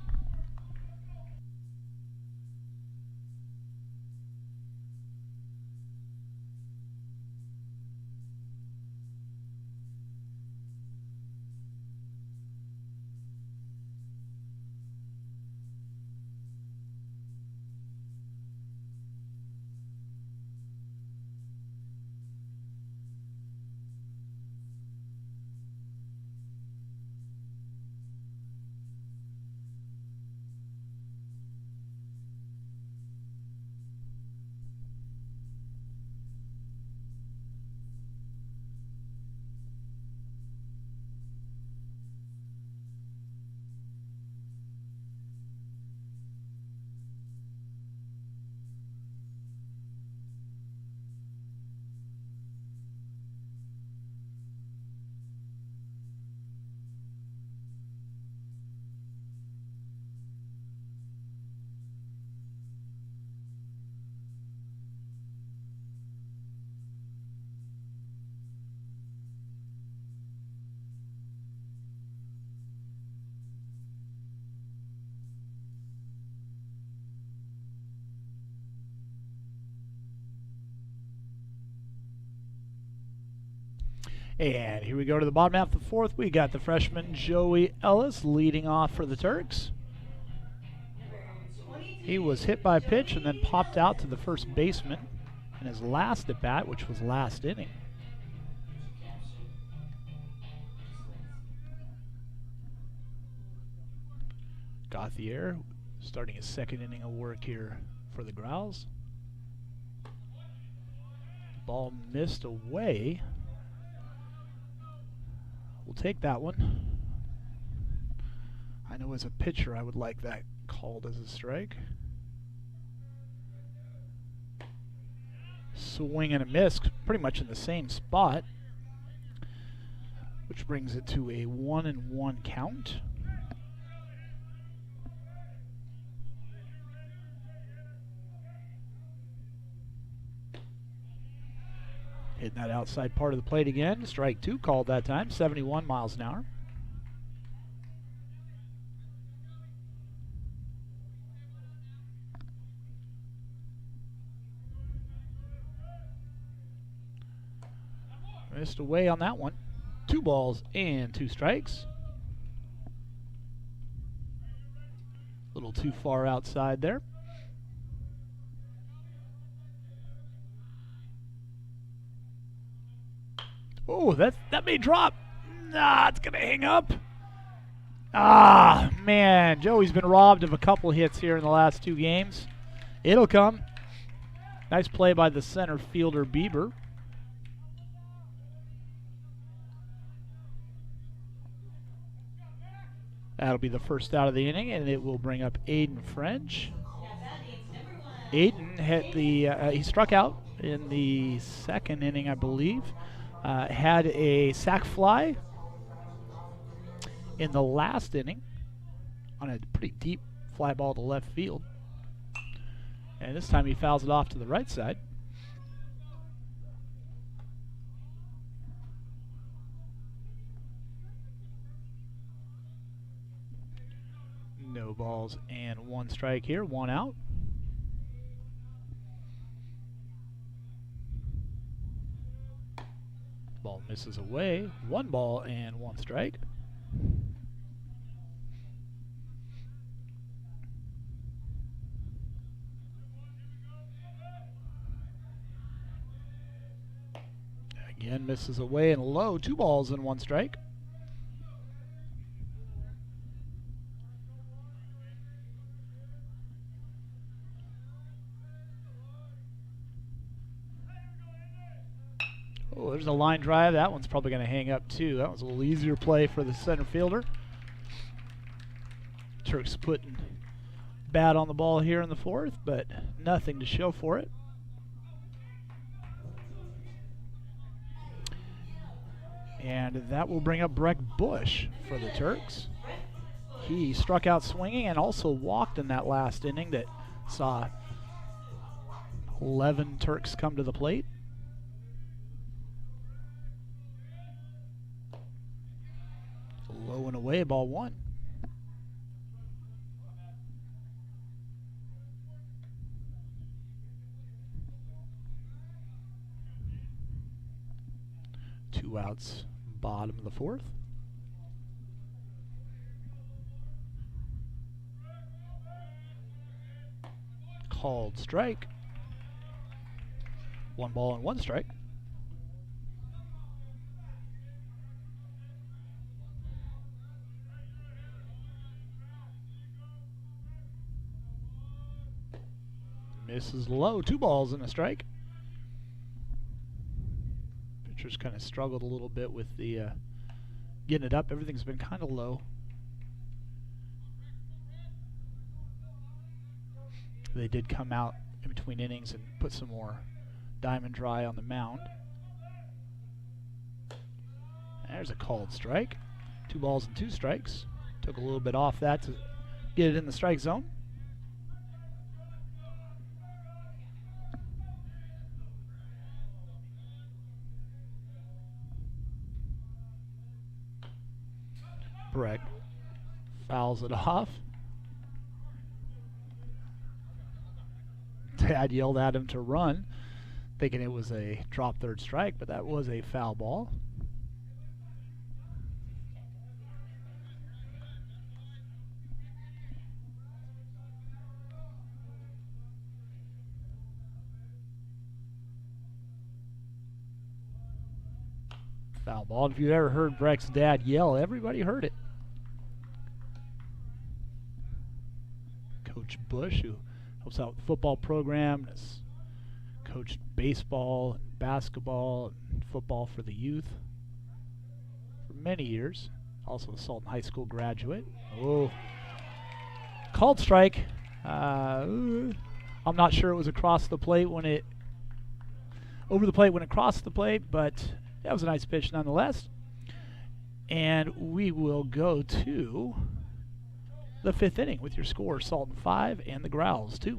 And here we go to the bottom half of the 4th. We got the freshman Joey Ellis leading off for the Turks. He was hit by a pitch and then popped out to the first baseman in his last at bat, which was last inning. Gauthier starting his 2nd inning of work here for the Growls. Ball missed away. We'll take that one. I know as a pitcher I would like that called as a strike. Swing and a miss, pretty much in the same spot, which brings it to a 1-1 count. Hitting that outside part of the plate again. Strike 2 called that time, 71 miles an hour. Missed away on that one. 2 balls and 2 strikes. A little too far outside there. Oh, that may drop. Nah, it's going to hang up. Ah, man. Joey's been robbed of a couple hits here in the last 2 games. It'll come. Nice play by the center fielder, Bieber. That'll be the first out of the inning, and it will bring up Aiden French. Aiden hit he struck out in the 2nd inning, I believe. Had a sac fly in the last inning on a pretty deep fly ball to left field. And this time he fouls it off to the right side. No balls and 1 strike here, 1 out. Ball misses away, 1 ball and 1 strike. Again, misses away and low, 2 balls and 1 strike. Oh, there's a line drive. That one's probably going to hang up too. That was a little easier play for the center fielder. Turks putting bat on the ball here in the 4th, but nothing to show for it. And that will bring up Breck Bush for the Turks. He struck out swinging and also walked in that last inning that saw 11 Turks come to the plate. Low and away, ball 1. Two outs, bottom of the 4th. Called strike. 1 ball and 1 strike. Misses low, 2 balls and a strike. Pitcher's kind of struggled a little bit with the getting it up. Everything's been kind of low. They did come out in between innings and put some more Diamond Dry on the mound. There's a called strike. 2 balls and 2 strikes. Took a little bit off that to get it in the strike zone. Breck fouls it off. Dad yelled at him to run, thinking it was a drop 3rd strike, but that was a foul ball. Foul ball. If you ever heard Breck's dad yell, everybody heard it. Coach Bush, who helps out with the football program, has coached baseball and basketball and football for the youth for many years. Also a Sultan High School graduate. Oh, called strike. I'm not sure it was across the plate when it over the plate when it crossed the plate, but that was a nice pitch nonetheless. And we will go to the 5th inning with your score, Sultan 5 and the Growls 2.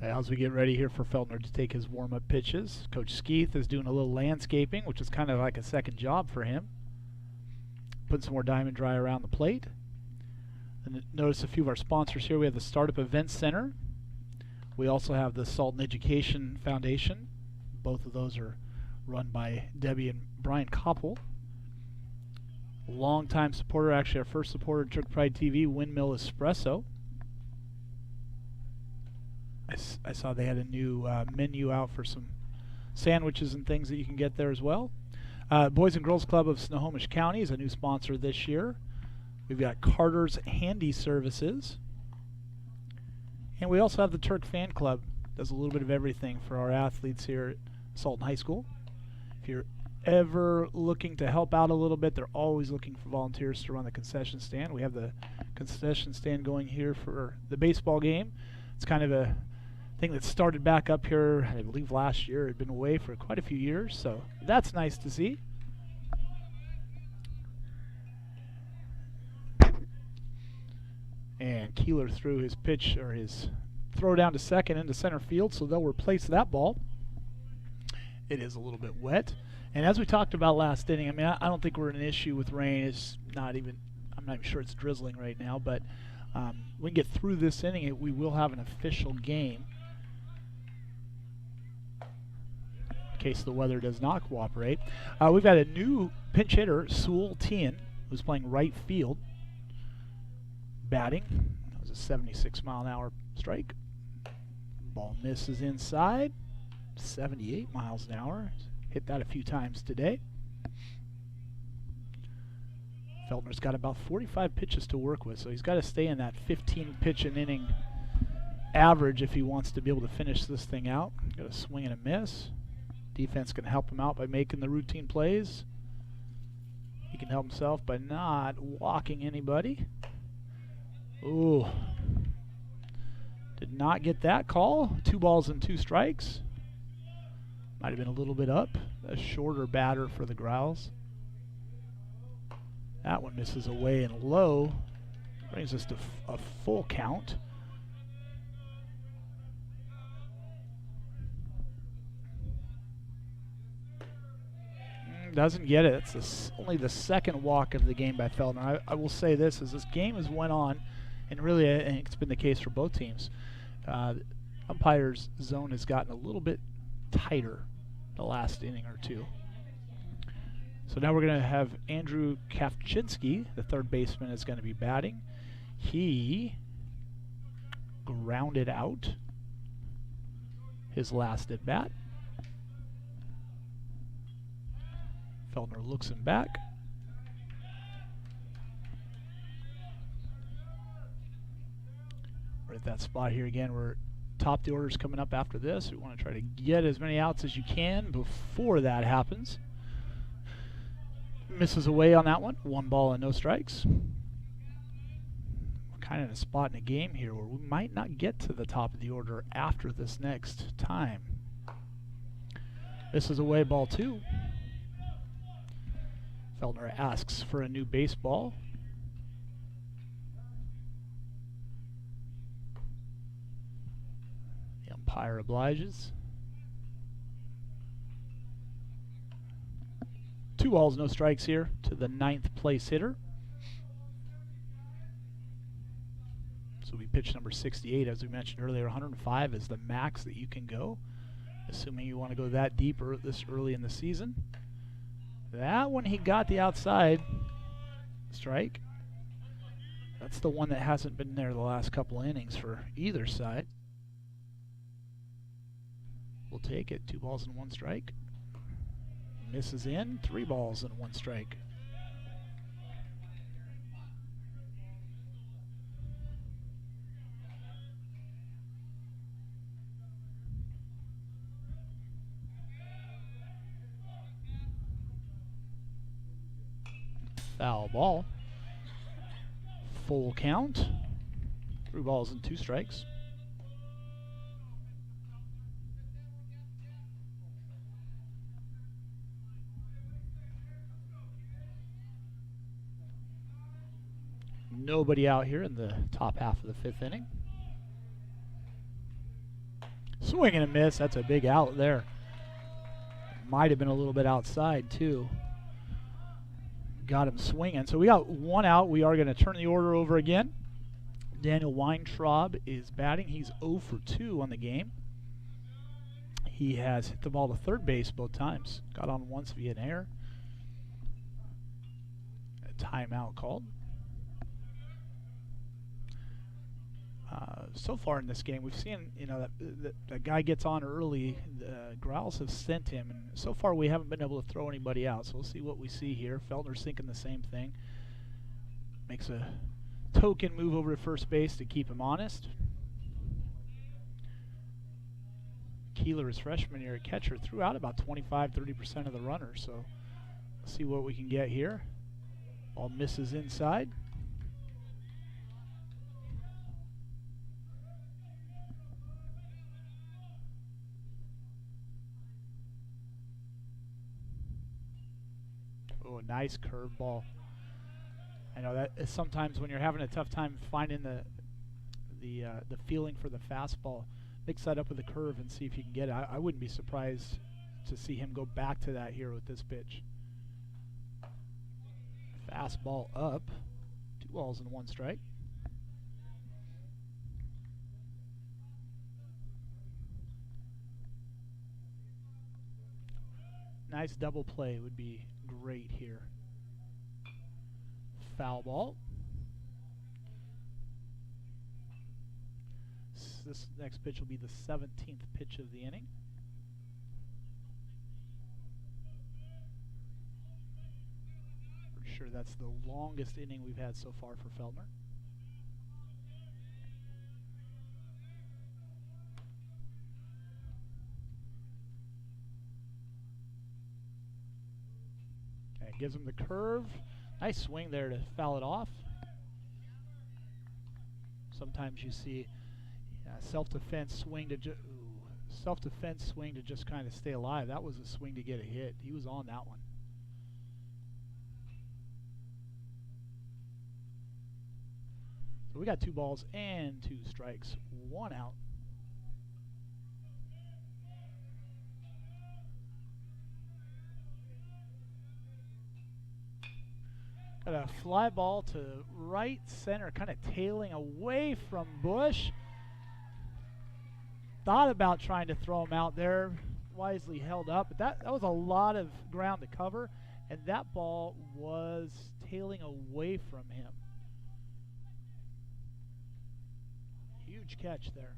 As we get ready here for Feltner to take his warm-up pitches, Coach Skeeth is doing a little landscaping, which is kind of like a second job for him. Putting some more Diamond Dry around the plate. And notice a few of our sponsors here. We have the Startup Events Center. We also have the Sultan Education Foundation. Both of those are run by Debbie and Brian Koppel. Longtime supporter, actually our first supporter, Turk Pride TV, Windmill Espresso. I saw they had a new menu out for some sandwiches and things that you can get there as well. Boys and Girls Club of Snohomish County is a new sponsor this year. We've got Carter's Handy Services. And we also have the Turk Fan Club. Does a little bit of everything for our athletes here at Sultan High School. If you're ever looking to help out a little bit, they're always looking for volunteers to run the concession stand. We have the concession stand going here for the baseball game. It's kind of a thing that started back up here, I believe last year. It had been away for quite a few years, so that's nice to see. And Keeler threw his pitch, or his throw down to second into center field, so they'll replace that ball. It is a little bit wet. And as we talked about last inning, I mean, I don't think we're in an issue with rain. It's not even, I'm not even sure it's drizzling right now, but we can get through this inning, we will have an official game in case the weather does not cooperate. We've got a new pinch hitter, Sewell Tien, who's playing right field. Batting, that was a 76-mile-an-hour strike. Ball misses inside, 78 miles an hour. Hit that a few times today. Feltner's got about 45 pitches to work with, so he's got to stay in that 15 pitch an inning average if he wants to be able to finish this thing out. Got a swing and a miss. Defense can help him out by making the routine plays. He can help himself by not walking anybody. Ooh. Did not get that call. 2 balls and 2 strikes. Might have been a little bit up. A shorter batter for the Growls. That one misses away and low. Brings us to a full count. Doesn't get it. It's only the second walk of the game by Feltner. I will say this, as this game has went on, and really I think it's been the case for both teams, umpire's zone has gotten a little bit tighter the last inning or two. So now we're going to have Andrew Kafczynski, the third baseman, is going to be batting. He grounded out his last at bat. Feltner looks him back. We're at that spot here again. We're top the orders coming up after this. We want to try to get as many outs as you can before that happens. Misses away on that one. 1 ball and no strikes. We're kind of in a spot in a game here where we might not get to the top of the order after this next time. Misses away, ball 2. Feltner asks for a new baseball. The umpire obliges. 2 balls, no strikes here to the 9th place hitter. So we pitch number 68, as we mentioned earlier. 105 is the max that you can go, assuming you want to go that deep this early in the season. That one, he got the outside strike. That's the one that hasn't been there the last couple innings for either side. We'll take it. 2 balls and 1 strike. Misses in. 3 balls and 1 strike. Foul ball. Full count. 3 balls and 2 strikes. Nobody out here in the top half of the 5th inning. Swing and a miss. That's a big out there. Might have been a little bit outside too. Got him swinging. So we got 1 out. We are going to turn the order over again. Daniel Weintraub is batting. He's 0 for 2 on the game. He has hit the ball to third base both times. Got on once via an error. A timeout called. So far in this game, we've seen, you know, that guy gets on early. The Growls have sent him, and so far we haven't been able to throw anybody out. So we'll see what we see here. Feltner's thinking the same thing. Makes a token move over to first base to keep him honest. Keeler, his freshman year at catcher, threw out about 25-30% of the runners. So let's see what we can get here. Ball misses inside. Oh, a nice curveball. I know that is sometimes when you're having a tough time finding the feeling for the fastball, mix that up with a curve and see if you can get it. I wouldn't be surprised to see him go back to that here with this pitch. Fastball up. 2 balls and 1 strike. Nice double play would be great here. Foul ball. This next pitch will be the 17th pitch of the inning. Pretty sure that's the longest inning we've had so far for Feltner. Okay, gives him the curve. Nice swing there to foul it off. Sometimes you see self-defense swing to just kind of stay alive. That was a swing to get a hit. He was on that one. So we got 2 balls and 2 strikes, 1 out. Got a fly ball to right center, kind of tailing away from Bush. Thought about trying to throw him out there, wisely held up, but that was a lot of ground to cover, and that ball was tailing away from him. Huge catch there.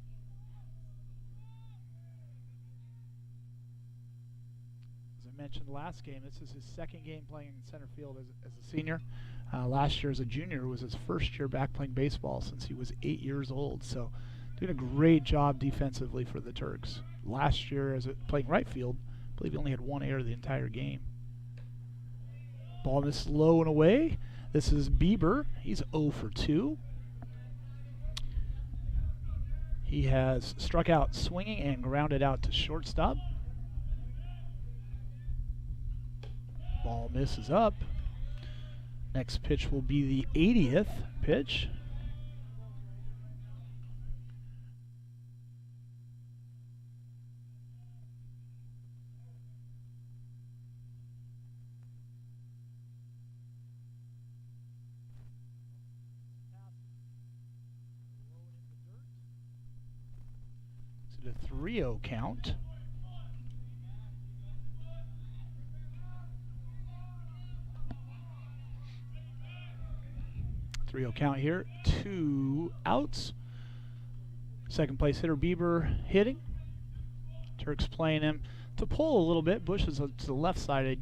As I mentioned last game, this is his 2nd game playing in center field as a senior. Last year as a junior was his 1st year back playing baseball since he was 8 years old. So doing a great job defensively for the Turks. Last year playing right field, I believe he only had 1 error the entire game. Ball missed low and away. This is Bieber. He's 0 for 2. He has struck out swinging and grounded out to shortstop. Ball misses up. Next pitch will be the 80th pitch. So the 3-0 count. Three-0 count here. 2 outs. Second place hitter Bieber hitting. Turks playing him to pull a little bit. Bush is to the left side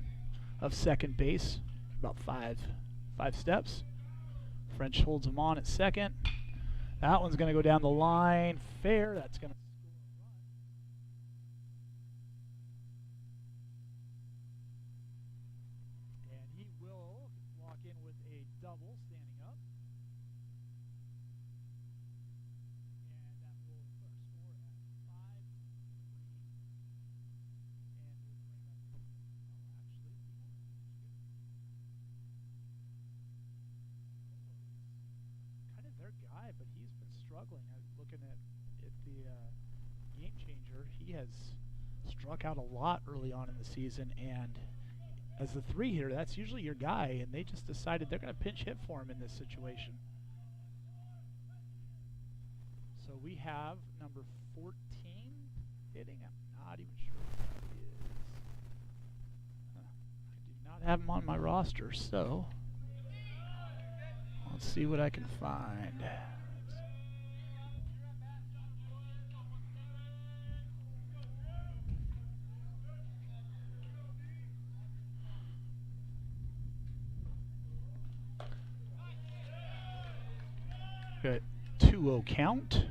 of second base, about five steps. French holds him on at second. That one's going to go down the line. Fair. That's going to. And he will walk in with a double standing up. Guy, but he's been struggling. Looking at the game changer, he has struck out a lot early on in the season, and as the 3 hitter, that's usually your guy, and they just decided they're going to pinch hit for him in this situation. So we have number 14 hitting. I'm not even sure who that is. I do not have him on my roster, so let's see what I can find. Got 2-0 count.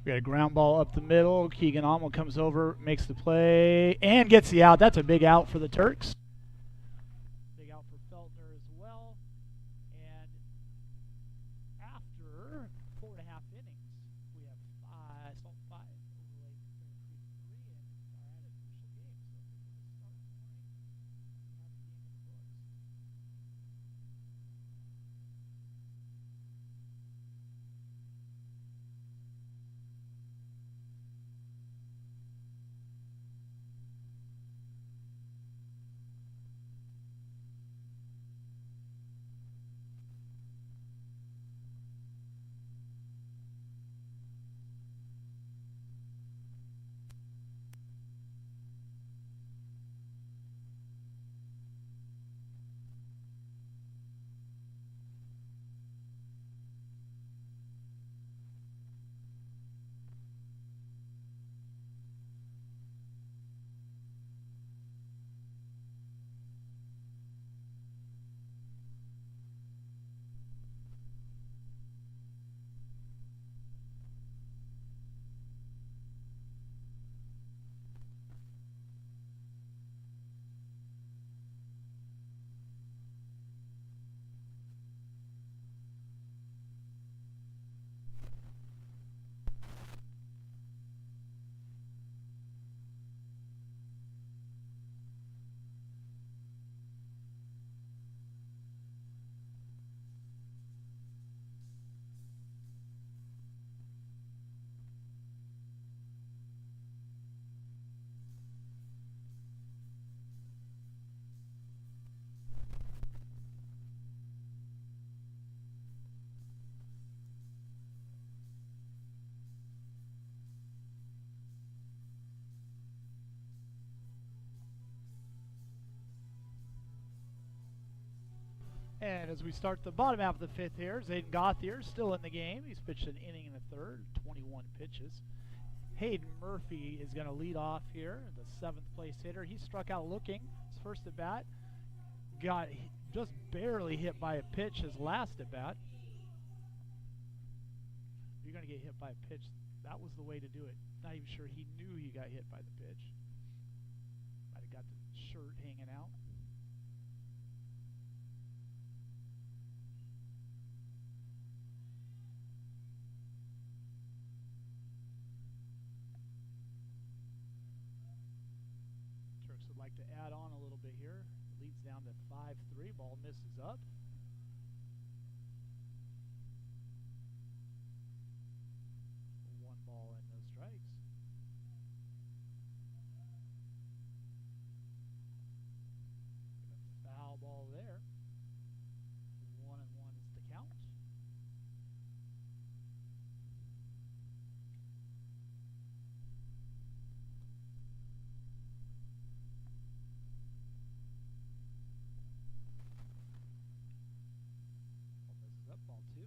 We got a ground ball up the middle. Keegan Amo comes over, makes the play, and gets the out. That's a big out for the Turks. Big out for Feltner as well. And after 4.5 innings, we have five. Overlake, Creek 3, and our unofficial game. So we're going to start the morning. We have a game in the books. And as we start the bottom half of the fifth here, Zayden Gauthier still in the game. He's pitched an inning and a third, 21 pitches. Hayden Murphy is going to lead off here, the 7th place hitter. He struck out looking his first at bat. Got just barely hit by a pitch his last at bat. You're going to get hit by a pitch. That was the way to do it. Not even sure he knew he got hit by the pitch. Might have got the shirt hanging out. Turks would like to add on a little bit here. Leads down to 5-3. Ball misses up. One ball and no strikes. A foul ball there. 1-1 is the count. Ball misses up. Ball 2.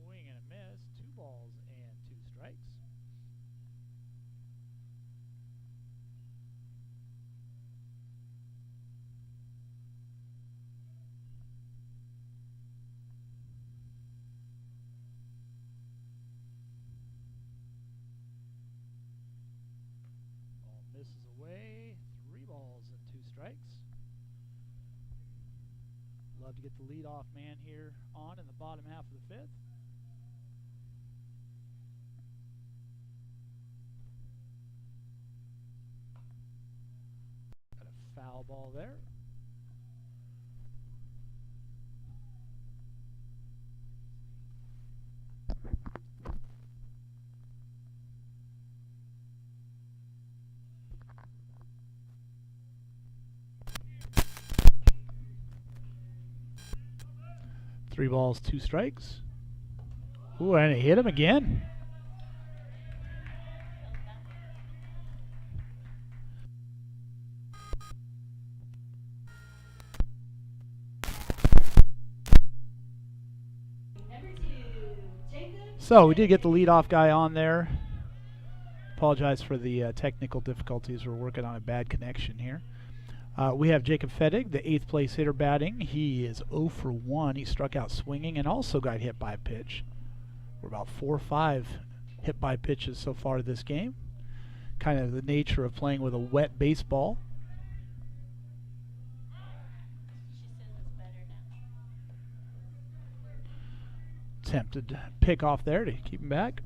Swing and a miss. 2 balls and 2 strikes. Ball misses away. 3 balls and 2 strikes. Love to get the leadoff man here on in the bottom half of the 5th. Got a foul ball there. Three balls, 2 strikes. Ooh, and it hit him again. So we did get the leadoff guy on there. Apologize for the technical difficulties. We're working on a bad connection here. We have Jacob Fettig, the 8th place hitter batting. He is 0 for 1. He struck out swinging and also got hit by a pitch. We're about 4 or 5 hit by pitches so far this game. Kind of the nature of playing with a wet baseball. Attempted pick off there to keep him back.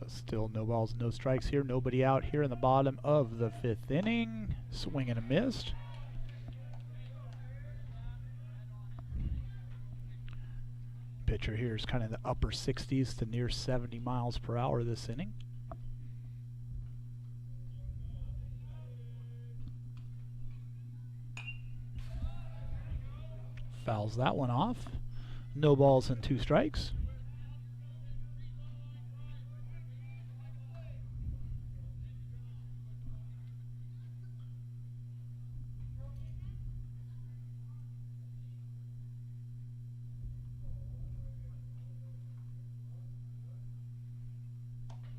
Still no balls, no strikes here. Nobody out here in the bottom of the 5th inning. Swing and a miss. Pitcher here is kind of in the upper 60s to near 70 miles per hour this inning. Fouls that one off. No balls and 2 strikes.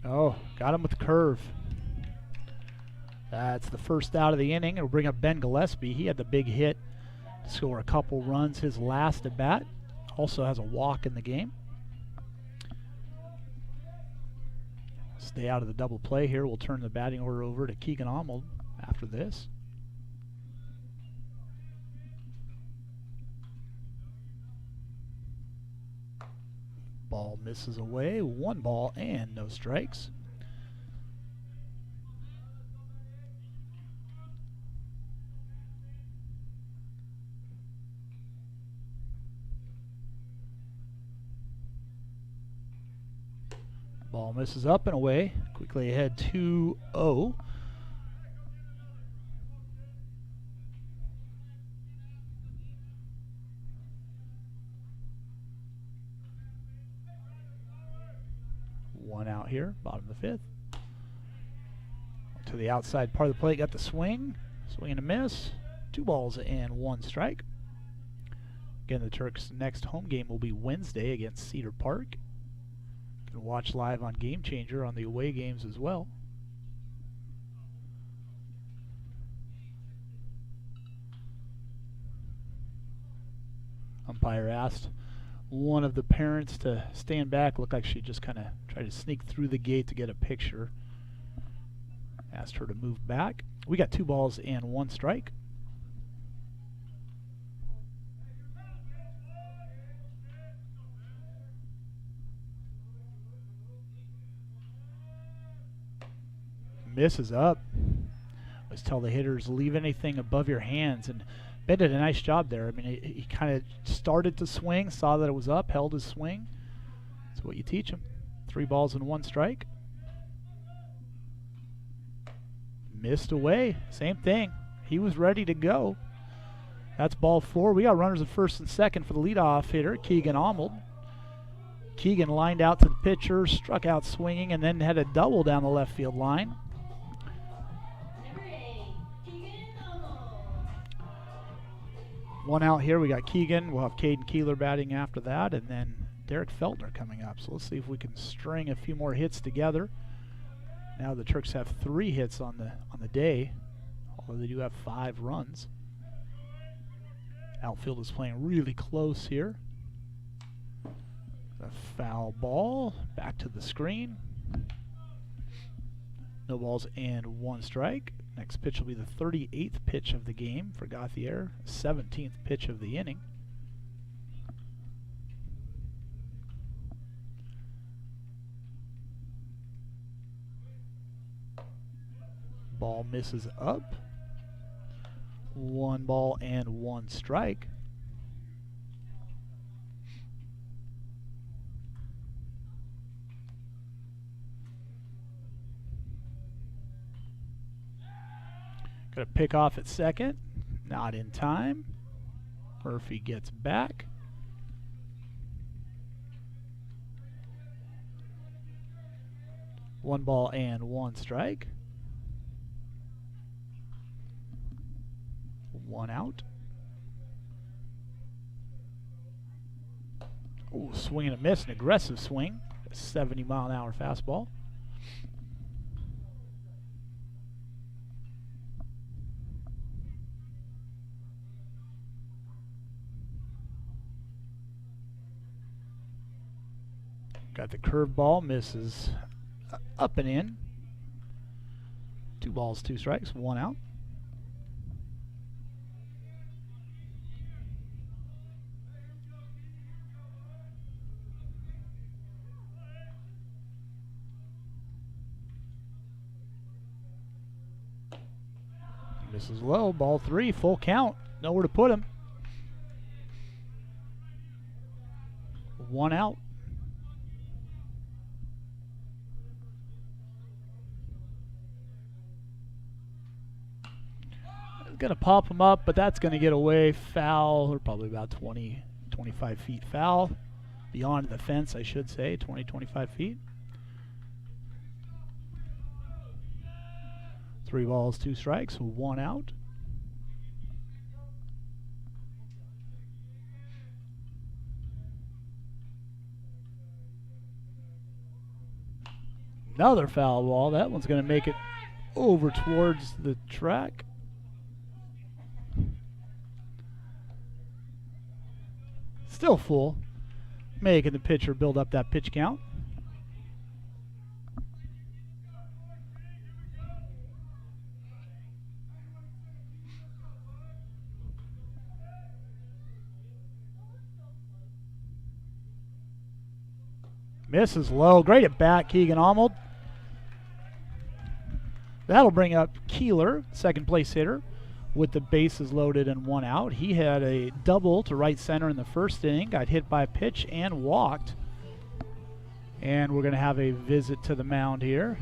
Oh, got him with the curve. That's the first out of the inning. It'll bring up Ben Gillespie. He had the big hit to score a couple runs his last at bat. Also has a walk in the game. Stay out of the double play here. We'll turn the batting order over to Keegan Arnold after this. Ball misses away. 1 ball and no strikes. Ball misses up and away. Quickly ahead 2-0. One out here, bottom of the 5th. To the outside part of the plate, got the swing. Swing and a miss. 2 balls and 1 strike. Again, the Turks' next home game will be Wednesday against Cedar Park. You can watch live on Game Changer on the away games as well. Umpire asked one of the parents to stand back. Looked like she just kind of tried to sneak through the gate to get a picture. Asked her to move back. We got 2 balls and 1 strike. Misses up. Always tell the hitters, leave anything above your hands, and Ben did a nice job there. I mean, he kind of started to swing, saw that it was up, held his swing. That's what you teach him. 3 balls and 1 strike. Missed away. Same thing. He was ready to go. That's ball 4. We got runners at first and second for the leadoff hitter, Keegan Arnold. Keegan lined out to the pitcher, struck out swinging, and then had a double down the left field line. One out here. We got Keegan. We'll have Caden Keeler batting after that, and then Derek Feltner coming up. So let's see if we can string a few more hits together. Now the Turks have 3 hits on the day, although they do have 5 runs. Outfield is playing really close here. A foul ball. Back to the screen. No balls and 1 strike. Next pitch will be the 38th pitch of the game for Gauthier, 17th pitch of the inning. Ball misses up. 1 ball and 1 strike. Got a pick off at second. Not in time. Murphy gets back. One ball and 1 strike. 1 out. Ooh, swing and a miss, an aggressive swing. A 70-mile-an-hour fastball. Got the curveball, misses up and in. 2 balls, 2 strikes, 1 out. Misses low, ball 3, full count. Nowhere to put him. 1 out. Going to pop him up, but that's going to get away. Foul, or probably about 20, 25 feet foul. Beyond the fence, I should say, 20, 25 feet. 3 balls, 2 strikes, 1 out. Another foul ball. That one's going to make it over towards the track. Still full, making the pitcher build up that pitch count. Misses low. Great at bat, Keegan Arnold. That'll bring up Keeler, second place hitter, with the bases loaded and 1 out. He had a double to right center in the first inning, got hit by a pitch and walked. And we're going to have a visit to the mound here.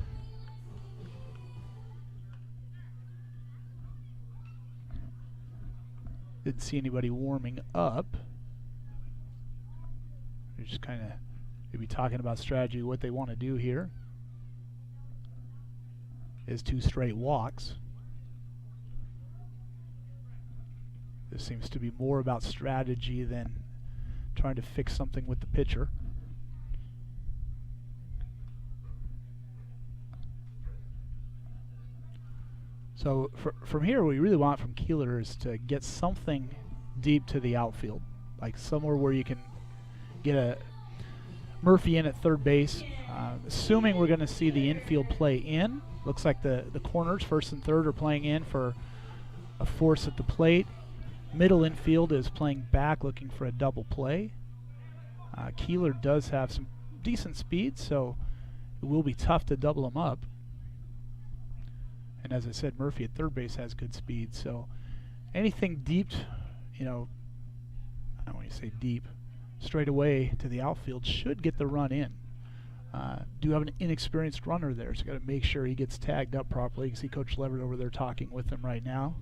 Didn't see anybody warming up. They're just kind of maybe talking about strategy, what they want to do here. Is 2 straight walks. This seems to be more about strategy than trying to fix something with the pitcher. So from here, what we really want from Keeler is to get something deep to the outfield, like somewhere where you can get a Murphy in at third base. Assuming we're going to see the infield play in. Looks like the corners, first and third, are playing in for a force at the plate. Middle infield is playing back, looking for a double play. Keeler does have some decent speed, so it will be tough to double him up. And as I said, Murphy at third base has good speed, so anything deep, you know, I don't want to say deep, straight away to the outfield should get the run in. Do have an inexperienced runner there, so got to make sure he gets tagged up properly. You can see Coach Leverett over there talking with him right now,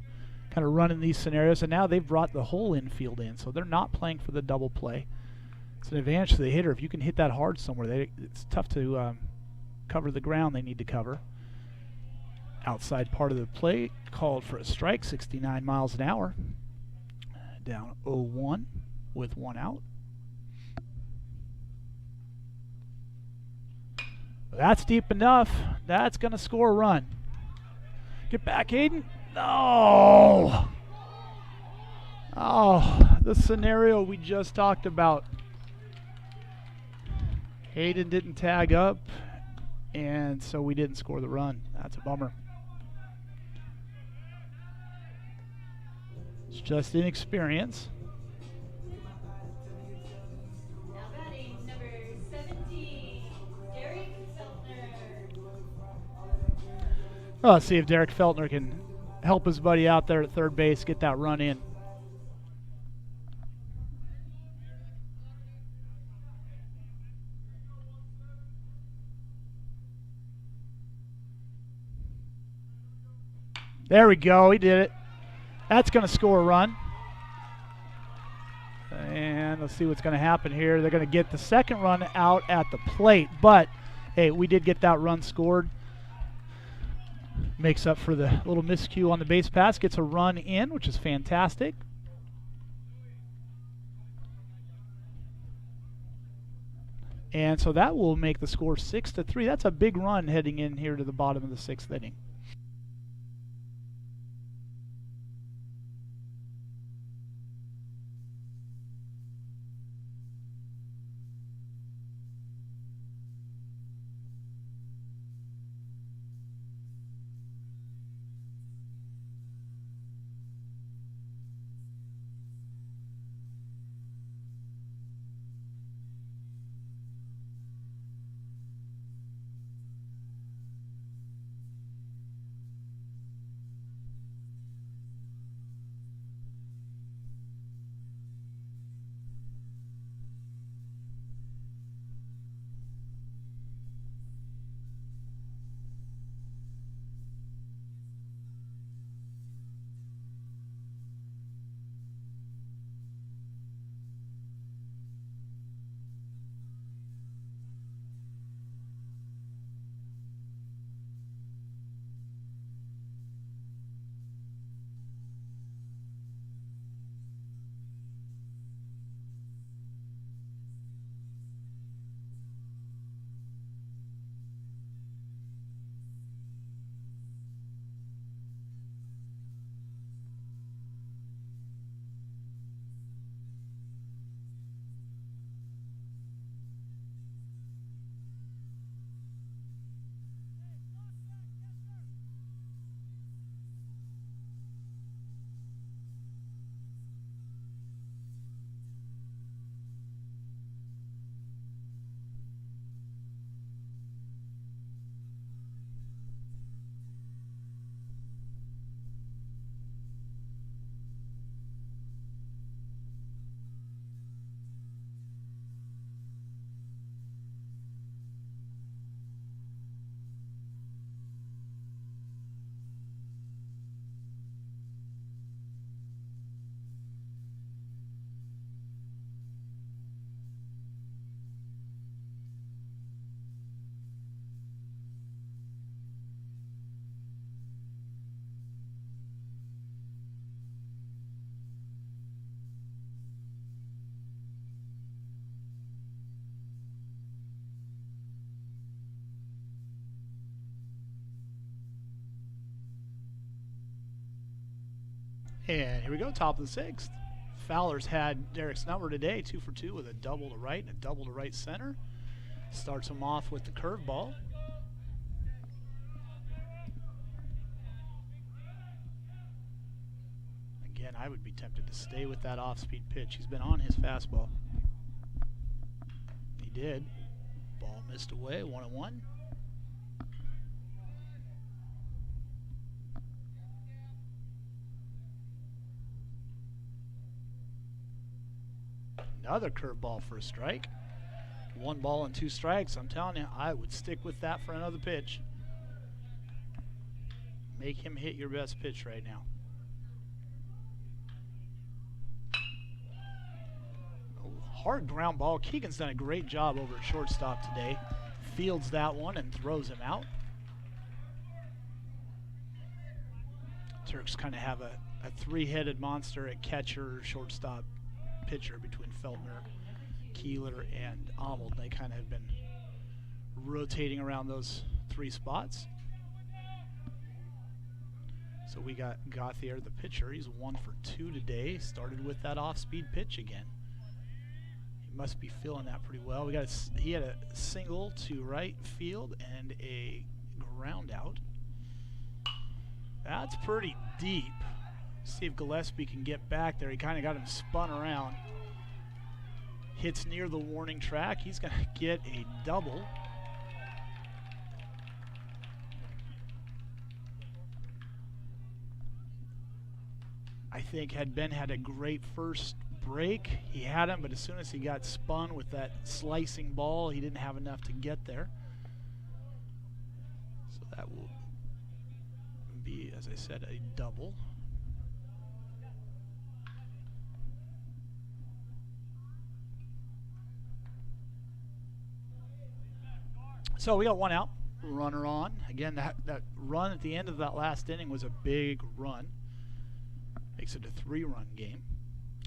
kind of running these scenarios. And now they've brought the whole infield in, so they're not playing for the double play. It's an advantage to the hitter. If you can hit that hard somewhere, it's tough to cover the ground they need to cover. Outside part of the plate called for a strike, 69 miles an hour. Down 0-1 with 1 out. That's deep enough. That's going to score a run. Get back, Hayden. No! Oh, the scenario we just talked about. Hayden didn't tag up, and so we didn't score the run. That's a bummer. It's just inexperience. Now batting, number 17, Derek Feltner. Well, let's see if Derek Feltner can help his buddy out there at third base, get that run in. There we go. He did it. That's going to score a run. And let's see what's going to happen here. They're going to get the second run out at the plate. But, hey, we did get that run scored. Makes up for the little miscue on the base pass. Gets a run in, which is fantastic. And so that will make the score 6-3. That's a big run heading in here to the bottom of the 6th inning. And here we go, top of the 6th. Fowler's had Derek's number today, 2 for 2 with a double to right and a double to right center. Starts him off with the curveball. Again, I would be tempted to stay with that off-speed pitch. He's been on his fastball. He did. Ball missed away, 1-1. Another curveball for a strike. 1 ball and 2 strikes. I'm telling you, I would stick with that for another pitch. Make him hit your best pitch right now. Oh, hard ground ball. Keegan's done a great job over at shortstop today. Fields that one and throws him out. Turks kind of have a 3-headed monster at catcher, shortstop, pitcher between Feltner, Keeler, and Arnold. They kind of have been rotating around those 3 spots. So we got Gauthier, the pitcher. He's 1 for 2 today. Started with that off-speed pitch again. He must be feeling that pretty well. He had a single to right field and a ground out. That's pretty deep. See if Gillespie can get back there. He kind of got him spun around. Hits near the warning track. He's going to get a double. I think had Ben had a great first break, he had him, but as soon as he got spun with that slicing ball, he didn't have enough to get there. So that will be, as I said, a double. So we got 1 out, runner on. Again, that run at the end of that last inning was a big run. Makes it a 3-run game.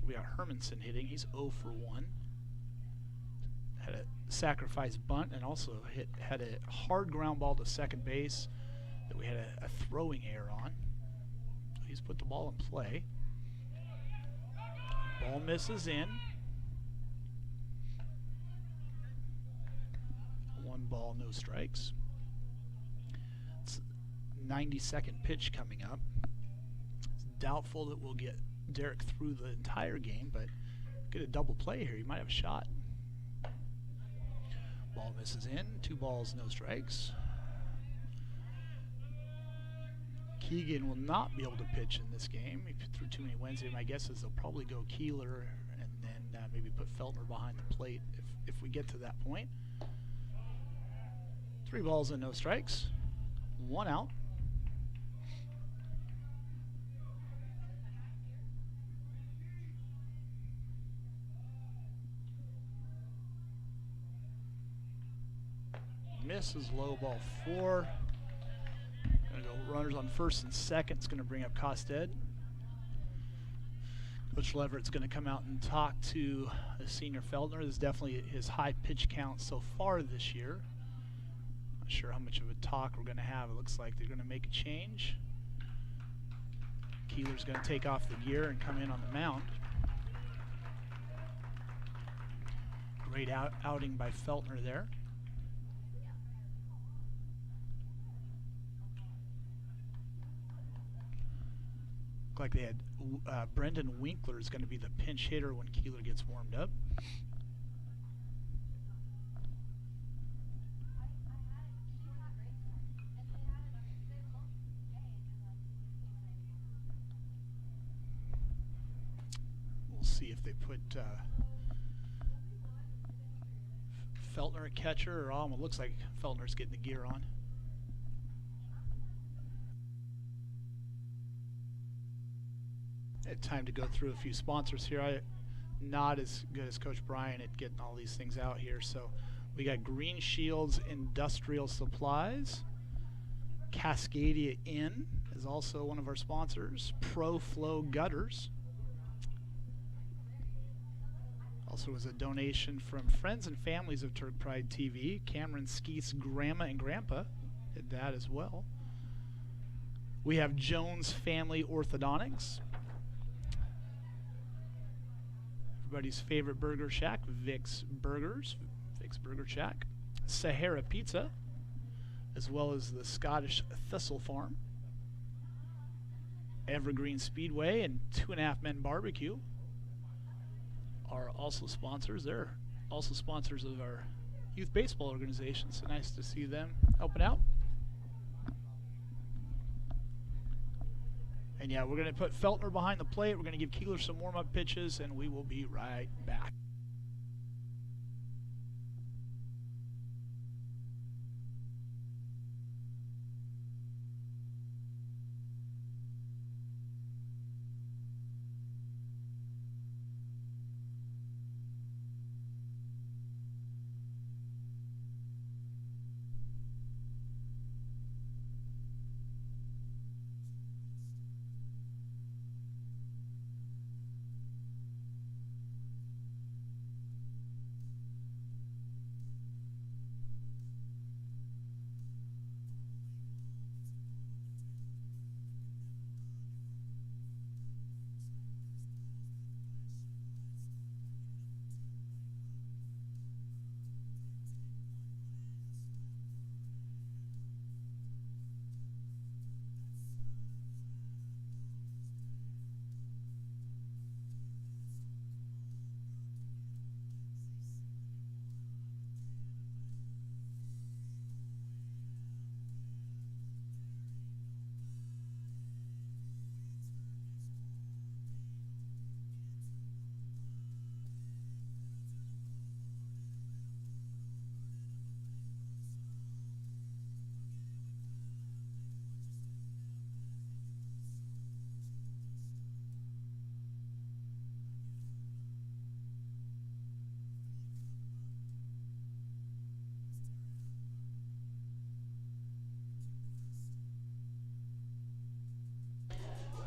We got Hermanson hitting. He's 0 for 1. Had a sacrifice bunt and also had a hard ground ball to second base that we had a throwing error on. He's put the ball in play. Ball misses in. 1 ball, no strikes. It's 92nd pitch coming up. It's doubtful that we'll get Derek through the entire game, but get a double play here. You might have a shot. Ball misses in. 2 balls, no strikes. Keegan will not be able to pitch in this game. He threw too many Wednesday. My guess is they'll probably go Keeler and then maybe put Feltner behind the plate if we get to that point. 3 balls and no strikes. 1 out. Misses low, ball 4. Gonna go runners on first and second. It's gonna bring up Costed. Coach Leverett's gonna come out and talk to the senior Feltner. This is definitely his high pitch count so far this year. Not sure how much of a talk we're gonna have. It looks like they're gonna make a change. Keeler's gonna take off the gear and come in on the mound. Great outing by Feltner there. Like they had Brendan Winkler is going to be the pinch hitter when Keeler gets warmed up. We'll see if they put Feltner at catcher or it looks like Feltner's getting the gear on. Time to go through a few sponsors here. I'm not as good as Coach Brian at getting all these things out here. So we got Green Shields Industrial Supplies. Cascadia Inn is also one of our sponsors. Pro Flow Gutters. Also was a donation from friends and families of Turk Pride TV. Cameron Skeeth's grandma and grandpa did that as well. We have Jones Family Orthodontics. Everybody's favorite burger shack, Vic's Burgers, Vic's Burger Shack. Sahara Pizza, as well as the Scottish Thistle Farm. Evergreen Speedway and 2.5 Men Barbecue are also sponsors. They're also sponsors of our youth baseball organization, so nice to see them helping out. And yeah, we're going to put Feltner behind the plate. We're going to give Keeler some warm-up pitches, and we will be right back.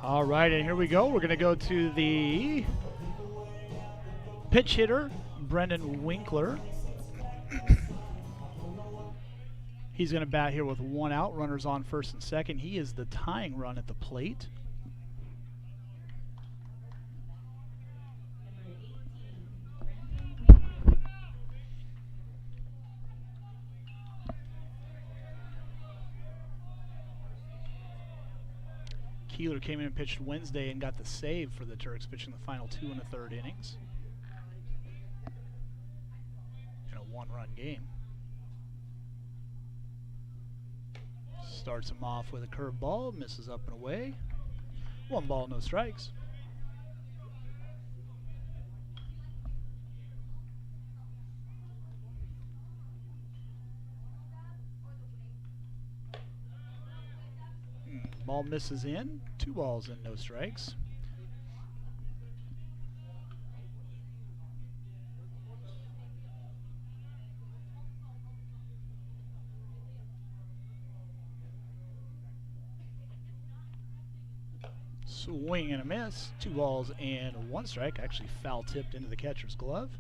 All right, and here we go. We're going to go to the pitch hitter, Brendan Winkler. He's going to bat here with 1 out, runners on first and second. He is the tying run at the plate. Keeler came in and pitched Wednesday and got the save for the Turks, pitching the final 2 1/3 innings in a 1-run game. Starts him off with a curveball, misses up and away. 1 ball, no strikes. Ball misses in. 2 balls and no strikes. Swing and a miss. 2 balls and 1 strike. Actually foul tipped into the catcher's glove.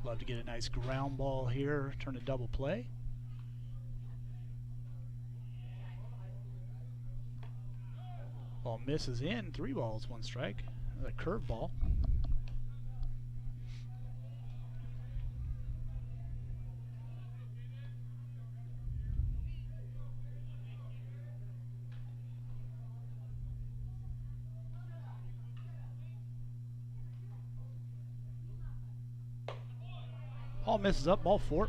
Love to get a nice ground ball here, turn a double play. Ball misses in, 3 balls, 1 strike. Another curveball. Ball misses up, ball 4.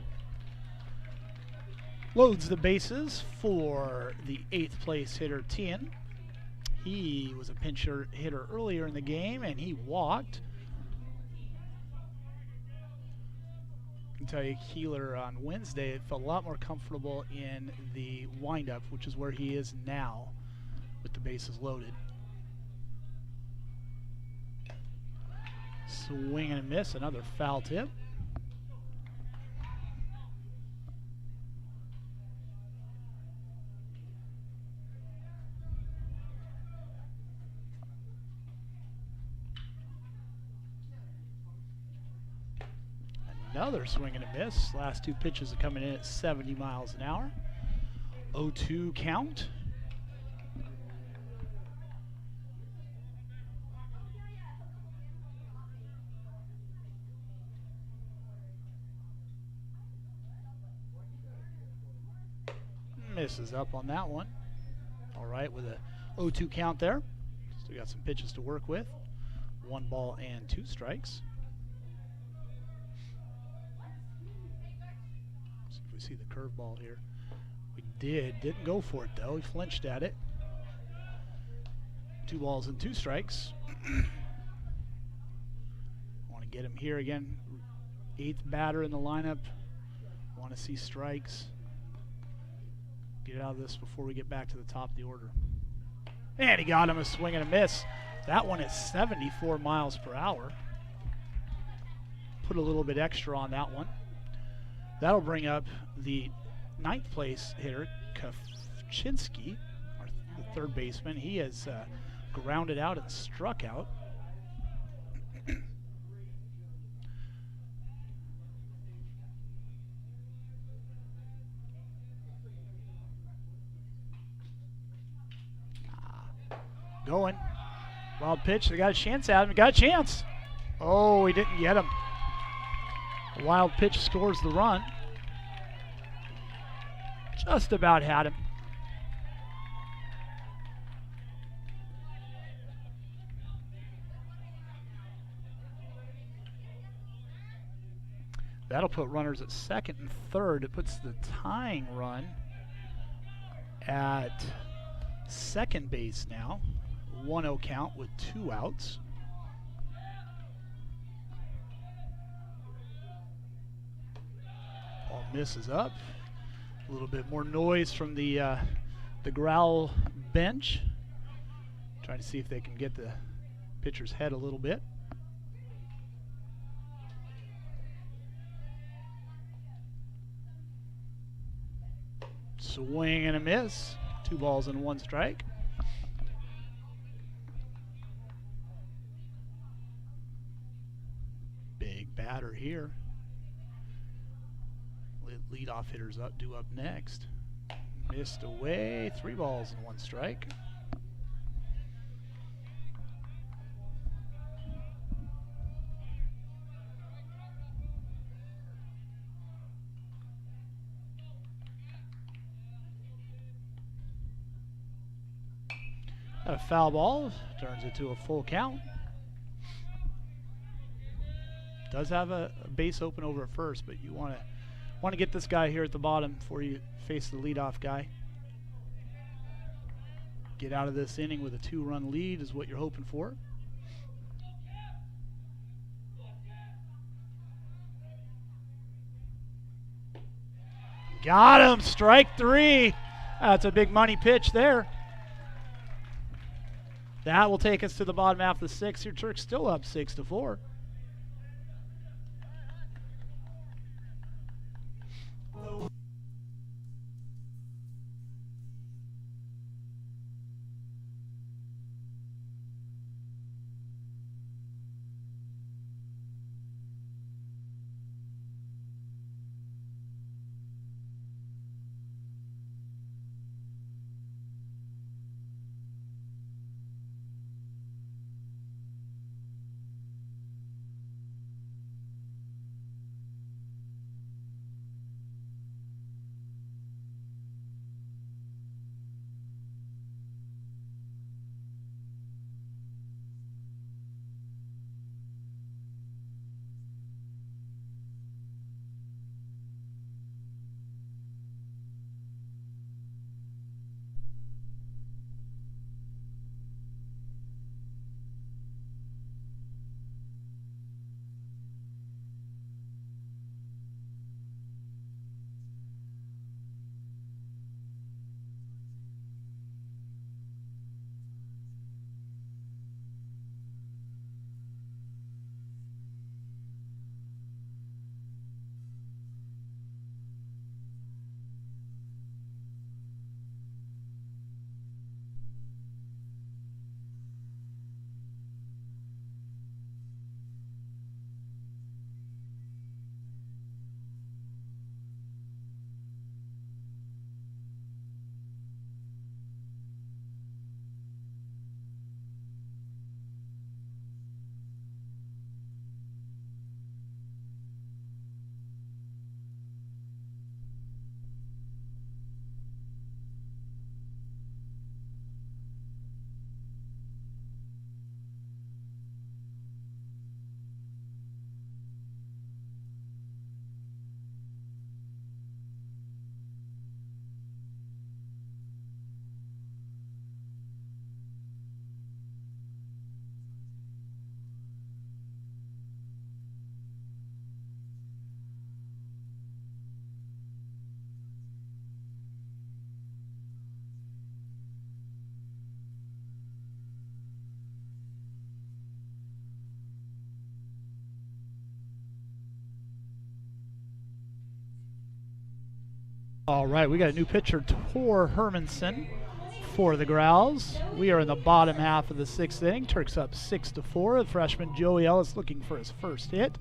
Loads the bases for the 8th place hitter, Tien. He was a pinch hitter earlier in the game, and he walked. I can tell you, Keeler on Wednesday felt a lot more comfortable in the windup, which is where he is now with the bases loaded. Swing and a miss, another foul tip. Another swing and a miss. Last 2 pitches are coming in at 70 miles an hour. 0-2 count. Misses up on that one. All right, with a 0-2 count there. Still got some pitches to work with. 1 ball and 2 strikes. We see the curveball here. We didn't go for it though. He flinched at it. 2 balls and 2 strikes. Want to get him here again. 8th batter in the lineup. Want to see strikes. Get out of this before we get back to the top of the order. And he got him, a swing and a miss. That one is 74 miles per hour. Put a little bit extra on that one. That'll bring up the 9th place hitter, Kaczynski, the 3rd baseman. He has grounded out and struck out. Going. Wild pitch. They got a chance at him. Got a chance. Oh, he didn't get him. Wild pitch scores the run. Just about had him. That'll put runners at 2nd and 3rd. It puts the tying run at 2nd base now. 1-0 count with 2 outs. Ball misses up. A little bit more noise from the Growl bench. Trying to see if they can get the pitcher's head a little bit. Swing and a miss. 2 balls and 1 strike. batter here. Leadoff hitters due up next. Missed away. 3 balls and 1 strike. A foul ball turns it to a full count. Does have a base open over at first, but you want to get this guy here at the bottom before you face the leadoff guy. Get out of this inning with a 2-run lead is what you're hoping for. Got him, strike 3. That's a big money pitch there. That will take us to the bottom half of the 6th. Your Turks still up 6-4. All right, we got a new pitcher, Tor Hermanson, for the Growls. We are in the bottom half of the 6th inning. Turks up 6-4. The freshman Joey Ellis looking for his first hit.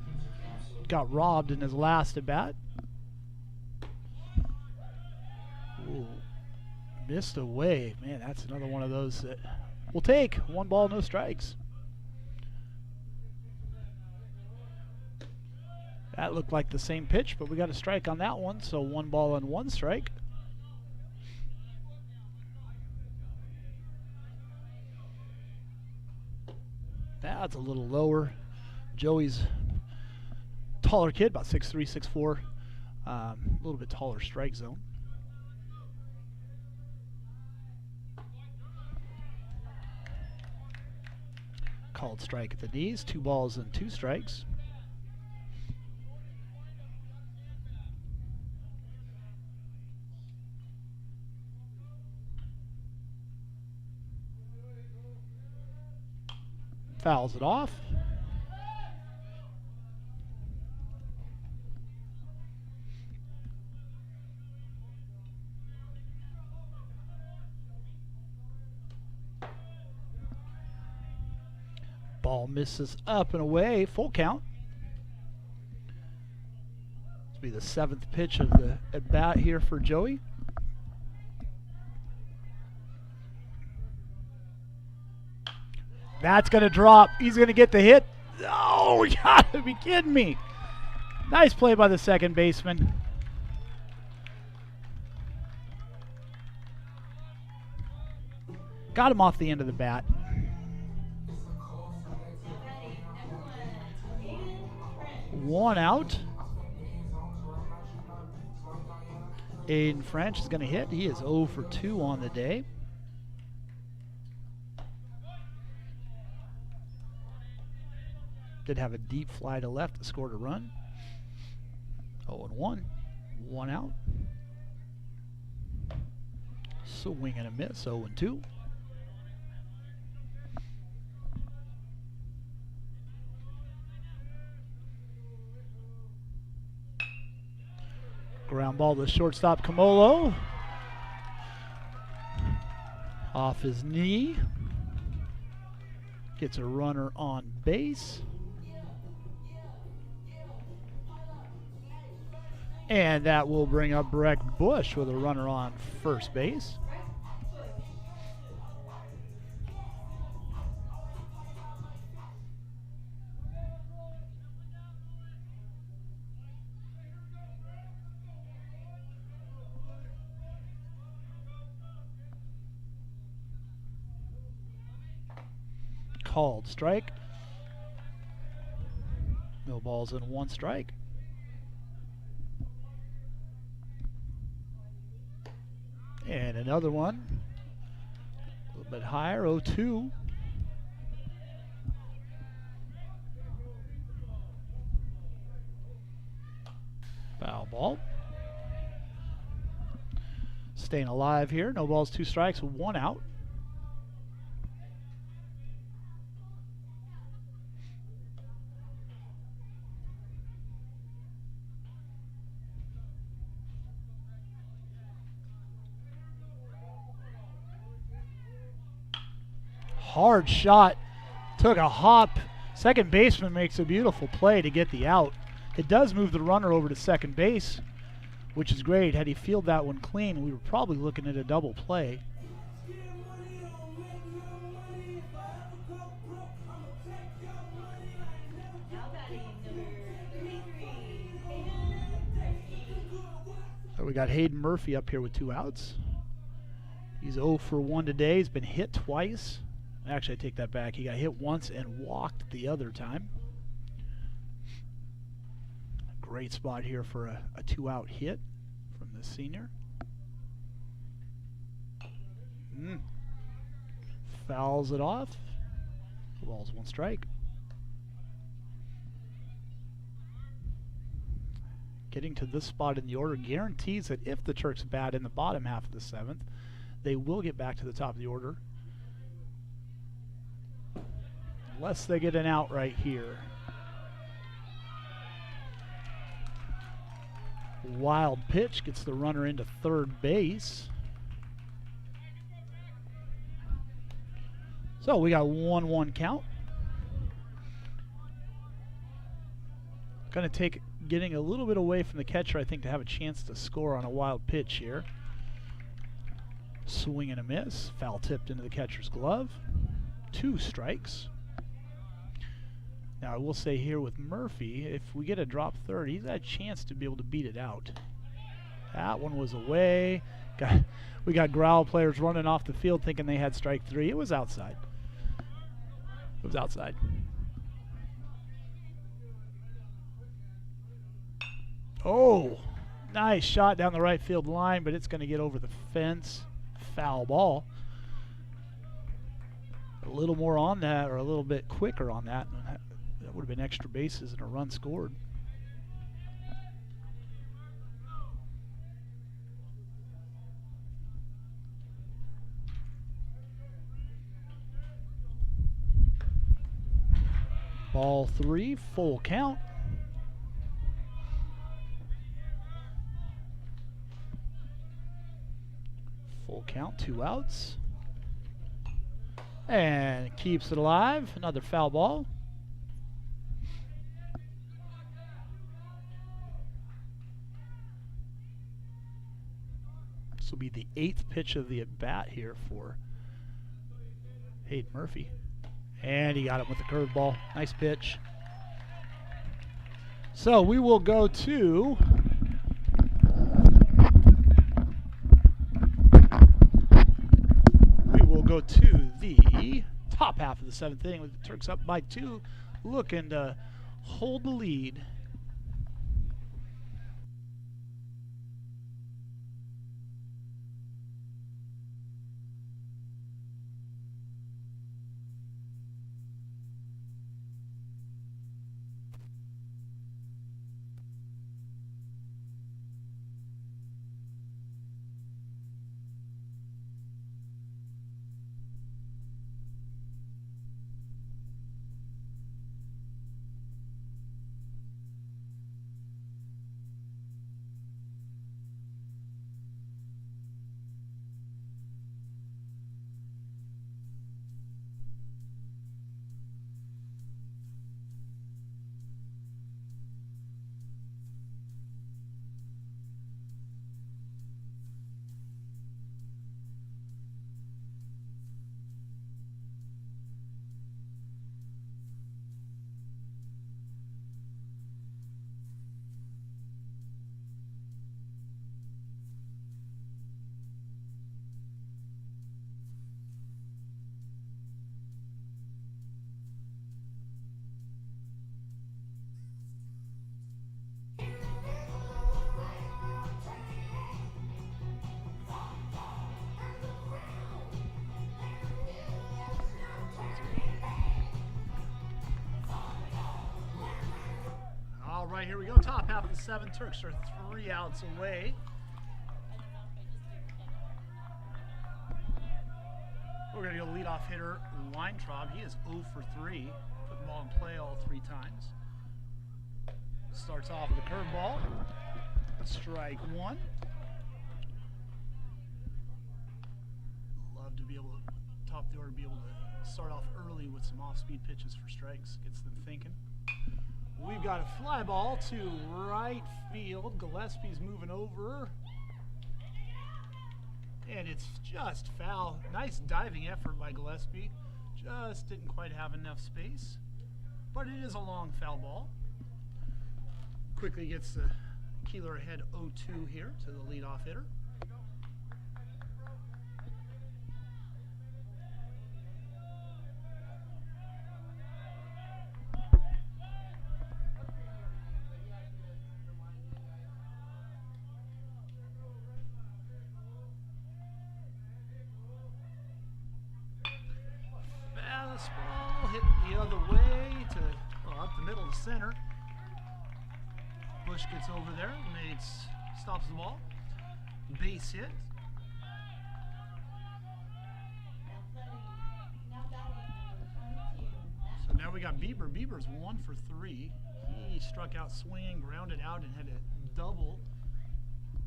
Got robbed in his last at bat. Ooh, missed away. Man, that's another one of those that we'll take. 1 ball, no strikes. That looked like the same pitch, but we got a strike on that one, so 1 ball and 1 strike. That's a little lower. Joey's taller kid, about 6'3", 6'4", a little bit taller strike zone. Called strike at the knees, 2 balls and 2 strikes. Fouls it off. Ball misses up and away, full count. Be the 7th pitch of the at bat here for Joey. That's going to drop. He's going to get the hit. Oh, you got to be kidding me. Nice play by the second baseman. Got him off the end of the bat. One out. Aiden French is going to hit. He is 0 for 2 on the day. Did have a deep fly to left that scored a run. 0-1. One out. Swing and a miss. 0-2. Ground ball to shortstop Camolo. Off his knee. Gets a runner on base. And that will bring up Breck Bush with a runner on first base. Called strike. No balls and 1 strike. And another one. A little bit higher, 0-2. Foul ball. Staying alive here. No balls, 2 strikes, 1 out. Hard shot, took a hop. Second baseman makes a beautiful play to get the out. It does move the runner over to second base, which is great. Had he fielded that one clean, we were probably looking at a double play. So we got Hayden Murphy up here with 2 outs. He's 0 for 1 today. He's been hit twice. Actually, I take that back. He got hit once and walked the other time. Great spot here for a 2-out hit from the senior. Fouls it off. Ball's 1 strike. Getting to this spot in the order guarantees that if the Turks bat in the bottom half of the 7th, they will get back to the top of the order. Unless they get an out right here. Wild pitch gets the runner into third base. So we got 1-1 count. Going to take getting a little bit away from the catcher, I think, to have a chance to score on a wild pitch here. Swing and a miss. Foul tipped into the catcher's glove. 2 strikes. Now, I will say here with Murphy, if we get a drop third, he's got a chance to be able to beat it out. That one was away. We got growl players running off the field thinking they had strike 3. It was outside. It was outside. Oh, nice shot down the right field line, but it's going to get over the fence. Foul ball. A little more on that, or a little bit quicker on that. That would have been extra bases and a run scored. Ball 3, full count. Full count, 2 outs. And keeps it alive. Another foul ball. will be the 8th pitch of the at-bat here for Hayden Murphy. And he got him with the curveball. Nice pitch. So we will go to the top half of the 7th inning with the Turks up by 2, looking to hold the lead. All right, here we go. Top half of the 7th. Turks are 3 outs away. We're going to go leadoff hitter Weintraub. He is 0 for 3. Put the ball in play all 3 times. Starts off with a curveball. Strike 1. Love to be able to, top the order, be able to start off early with some off-speed pitches for strikes. Gets them thinking. We've got a fly ball to right field. Gillespie's moving over. And it's just foul. Nice diving effort by Gillespie. Just didn't quite have enough space. But it is a long foul ball. Quickly gets the Keeler ahead 0-2 here to the leadoff hitter. Fastball hit the other way to up the middle to center. Bush gets over there, stops the ball. Base hit. So now we got Bieber. Bieber's 1 for 3. He struck out swinging, grounded out, and had a double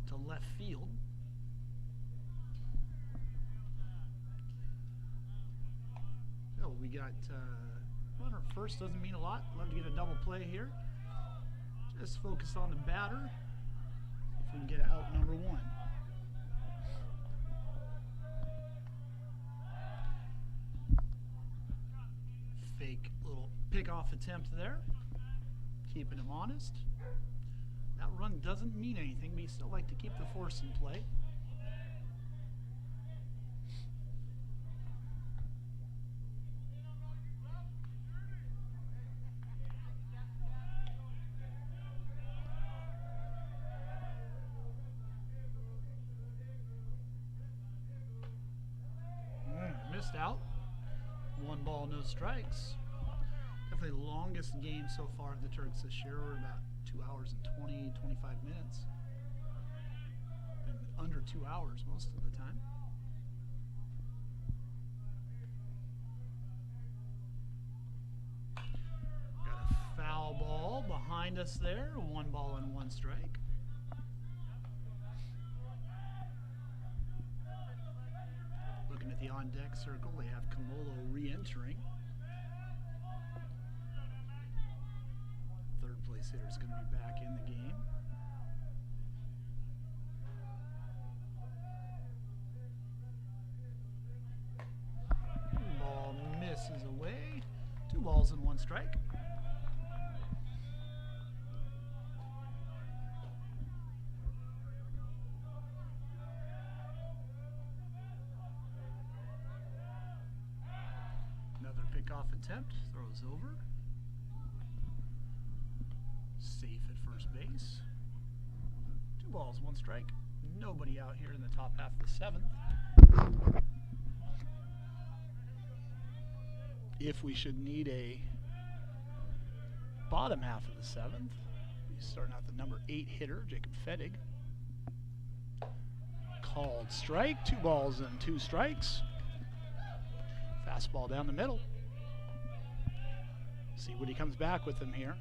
to left field. So we got runner first, doesn't mean a lot. Love to get a double play here. Just focus on the batter. If we can get out number 1. Fake little pickoff attempt there. Keeping him honest. That run doesn't mean anything, but you still like to keep the force in play. Missed out. 1 ball, no strikes. Definitely the longest game so far of the Turks this year. We're about 2 hours and 20, 25 minutes. Been under 2 hours most of the time. Got a foul ball behind us there. 1 ball and 1 strike. Looking at the on-deck circle, they have Camolo re-entering. Third place hitter is going to be back in the game. strike. Another pickoff attempt, throws over. Safe at first base. 2 balls, 1 strike. Nobody out here in the top half of the 7th. If we should need a bottom half of the 7th, he's starting out the number 8 hitter, Jacob Fettig. Called strike, 2 balls and 2 strikes. Fastball down the middle. See what he comes back with him here.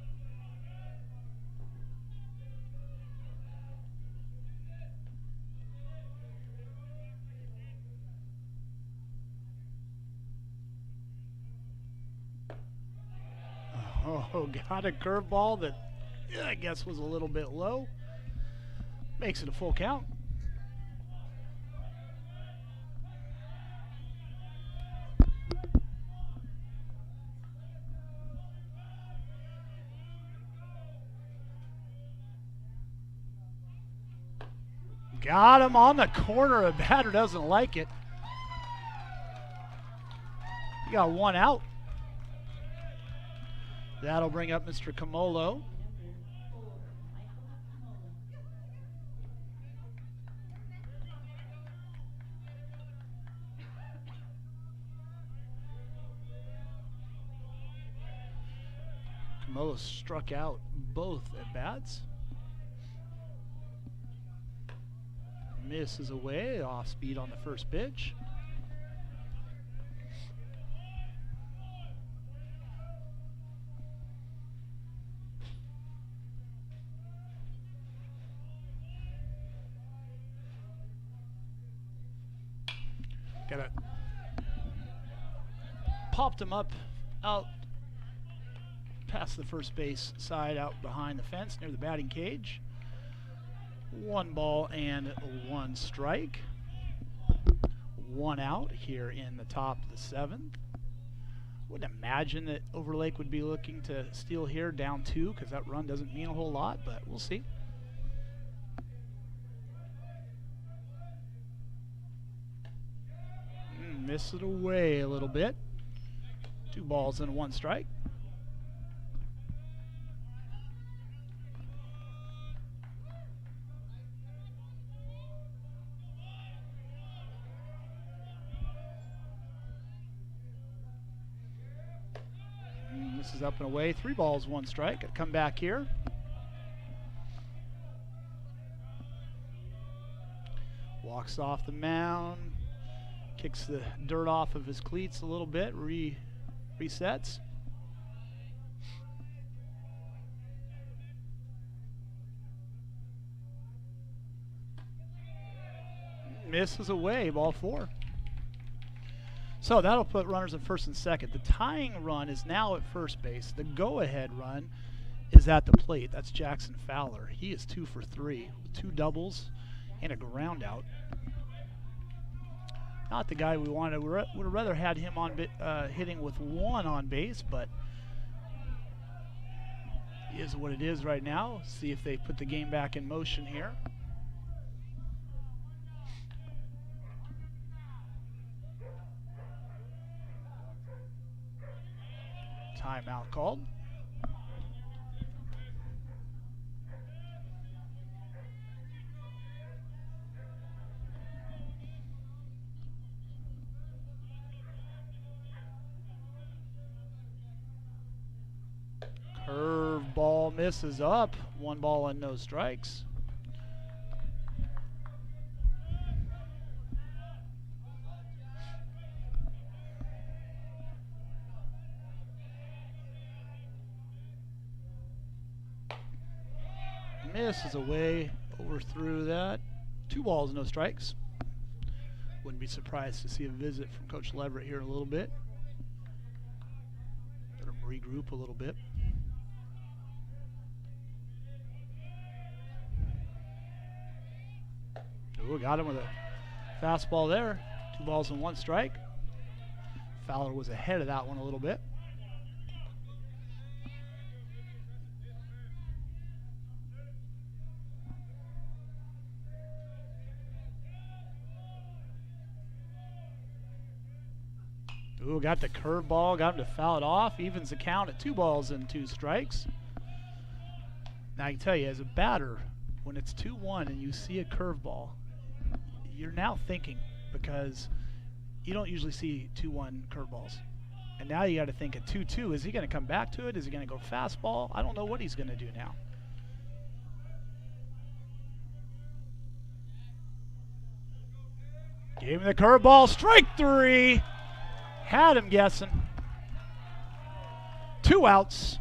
Oh, got a curveball that I guess was a little bit low. Makes it a full count. Got him on the corner. A batter doesn't like it. You got 1 out. That'll bring up Mr. Camolo. Camolo struck out both at bats. Misses away, off speed on the first pitch. Got it. Popped him up out past the first base side, out behind the fence near the batting cage. 1 ball and 1 strike. 1 out here in the top of the 7th. Wouldn't imagine that Overlake would be looking to steal here, down 2, because that run doesn't mean a whole lot, but we'll see. Miss it away a little bit. 2 balls and 1 strike. This is up and away. 3 balls, 1 strike. Got to come back here. Walks off the mound. Kicks the dirt off of his cleats a little bit. Resets. Misses away. Ball 4. So that'll put runners at first and second. The tying run is now at first base. The go-ahead run is at the plate. That's Jackson Fowler. He is 2 for 3 with 2 doubles and a ground out. Not the guy we wanted. We would have rather had him on hitting with 1 on base, but it is what it is right now. See if they put the game back in motion here. Timeout called. Curveball misses up. 1 ball and no strikes. Misses away, overthrew that. 2 balls, no strikes. Wouldn't be surprised to see a visit from Coach Leverett here in a little bit. Let him regroup a little bit. Ooh, got him with a fastball there. 2 balls and 1 strike. Fowler was ahead of that one a little bit. Ooh, got the curveball, got him to foul it off, evens the count at 2 balls and 2 strikes. Now I can tell you, as a batter, when it's 2-1 and you see a curveball, you're now thinking, because you don't usually see 2-1 curveballs. And now you got to think at 2-2, is he going to come back to it? Is he going to go fastball? I don't know what he's going to do now. Gave him the curveball, strike 3. Had him guessing. 2 outs.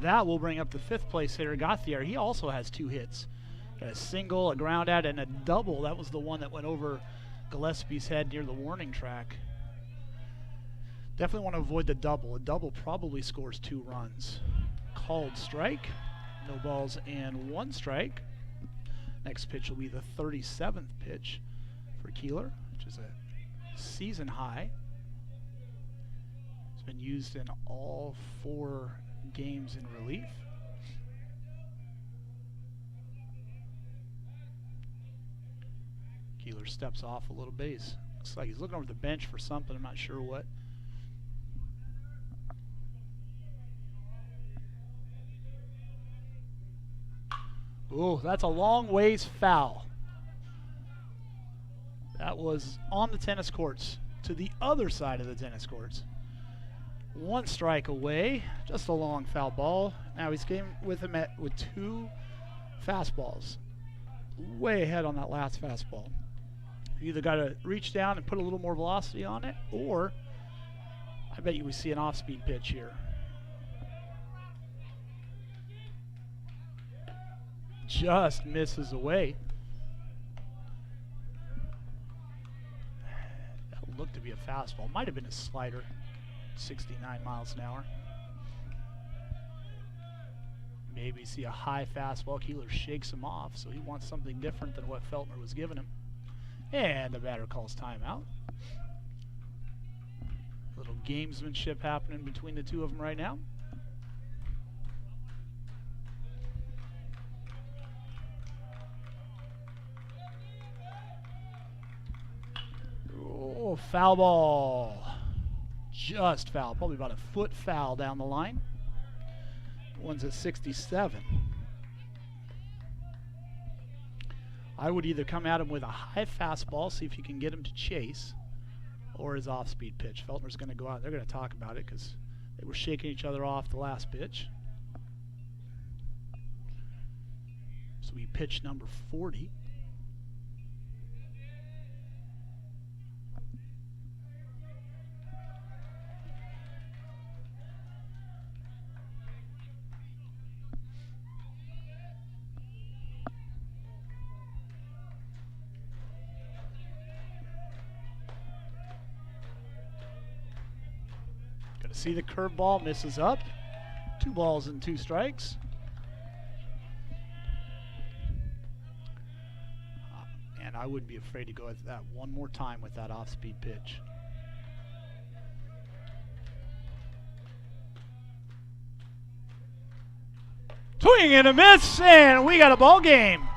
That will bring up the 5th place hitter, Gauthier. He also has 2 hits. Got a single, a ground out, and a double. That was the one that went over Gillespie's head near the warning track. Definitely want to avoid the double. A double probably scores 2 runs. Called strike. No balls and 1 strike. Next pitch will be the 37th pitch for Keeler, which is a season high. It's been used in all 4 games in relief. Keeler steps off a little bit. Looks like he's looking over the bench for something. I'm not sure what. Ooh, that's a long ways foul. That was on the tennis courts, to the other side of the tennis courts. 1 strike away, just a long foul ball. Now he's came with him with 2 fastballs. Way ahead on that last fastball. You either got to reach down and put a little more velocity on it, or I bet you we see an off-speed pitch here. Just misses away. That looked to be a fastball. Might have been a slider. 69 miles an hour. Maybe see a high fastball. Keeler shakes him off, so he wants something different than what Feltner was giving him. And the batter calls timeout. A little gamesmanship happening between the 2 of them right now. Oh, foul ball. Just foul. Probably about a foot foul down the line. One's at 67. I would either come at him with a high fastball, see if you can get him to chase, or his off-speed pitch. Feltner's going to go out. They're going to talk about it because they were shaking each other off the last pitch. So we pitch number 40. See the curveball, misses up. 2 balls and 2 strikes. And I wouldn't be afraid to go at that one more time with that off-speed pitch. Swing and a miss, and we got a ball game.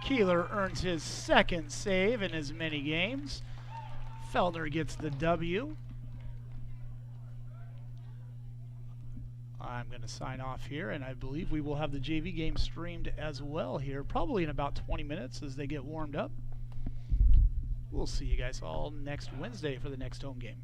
Keeler earns his 2nd save in as many games. Feltner gets the W. I'm going to sign off here, and I believe we will have the JV game streamed as well here, probably in about 20 minutes as they get warmed up. We'll see you guys all next Wednesday for the next home game.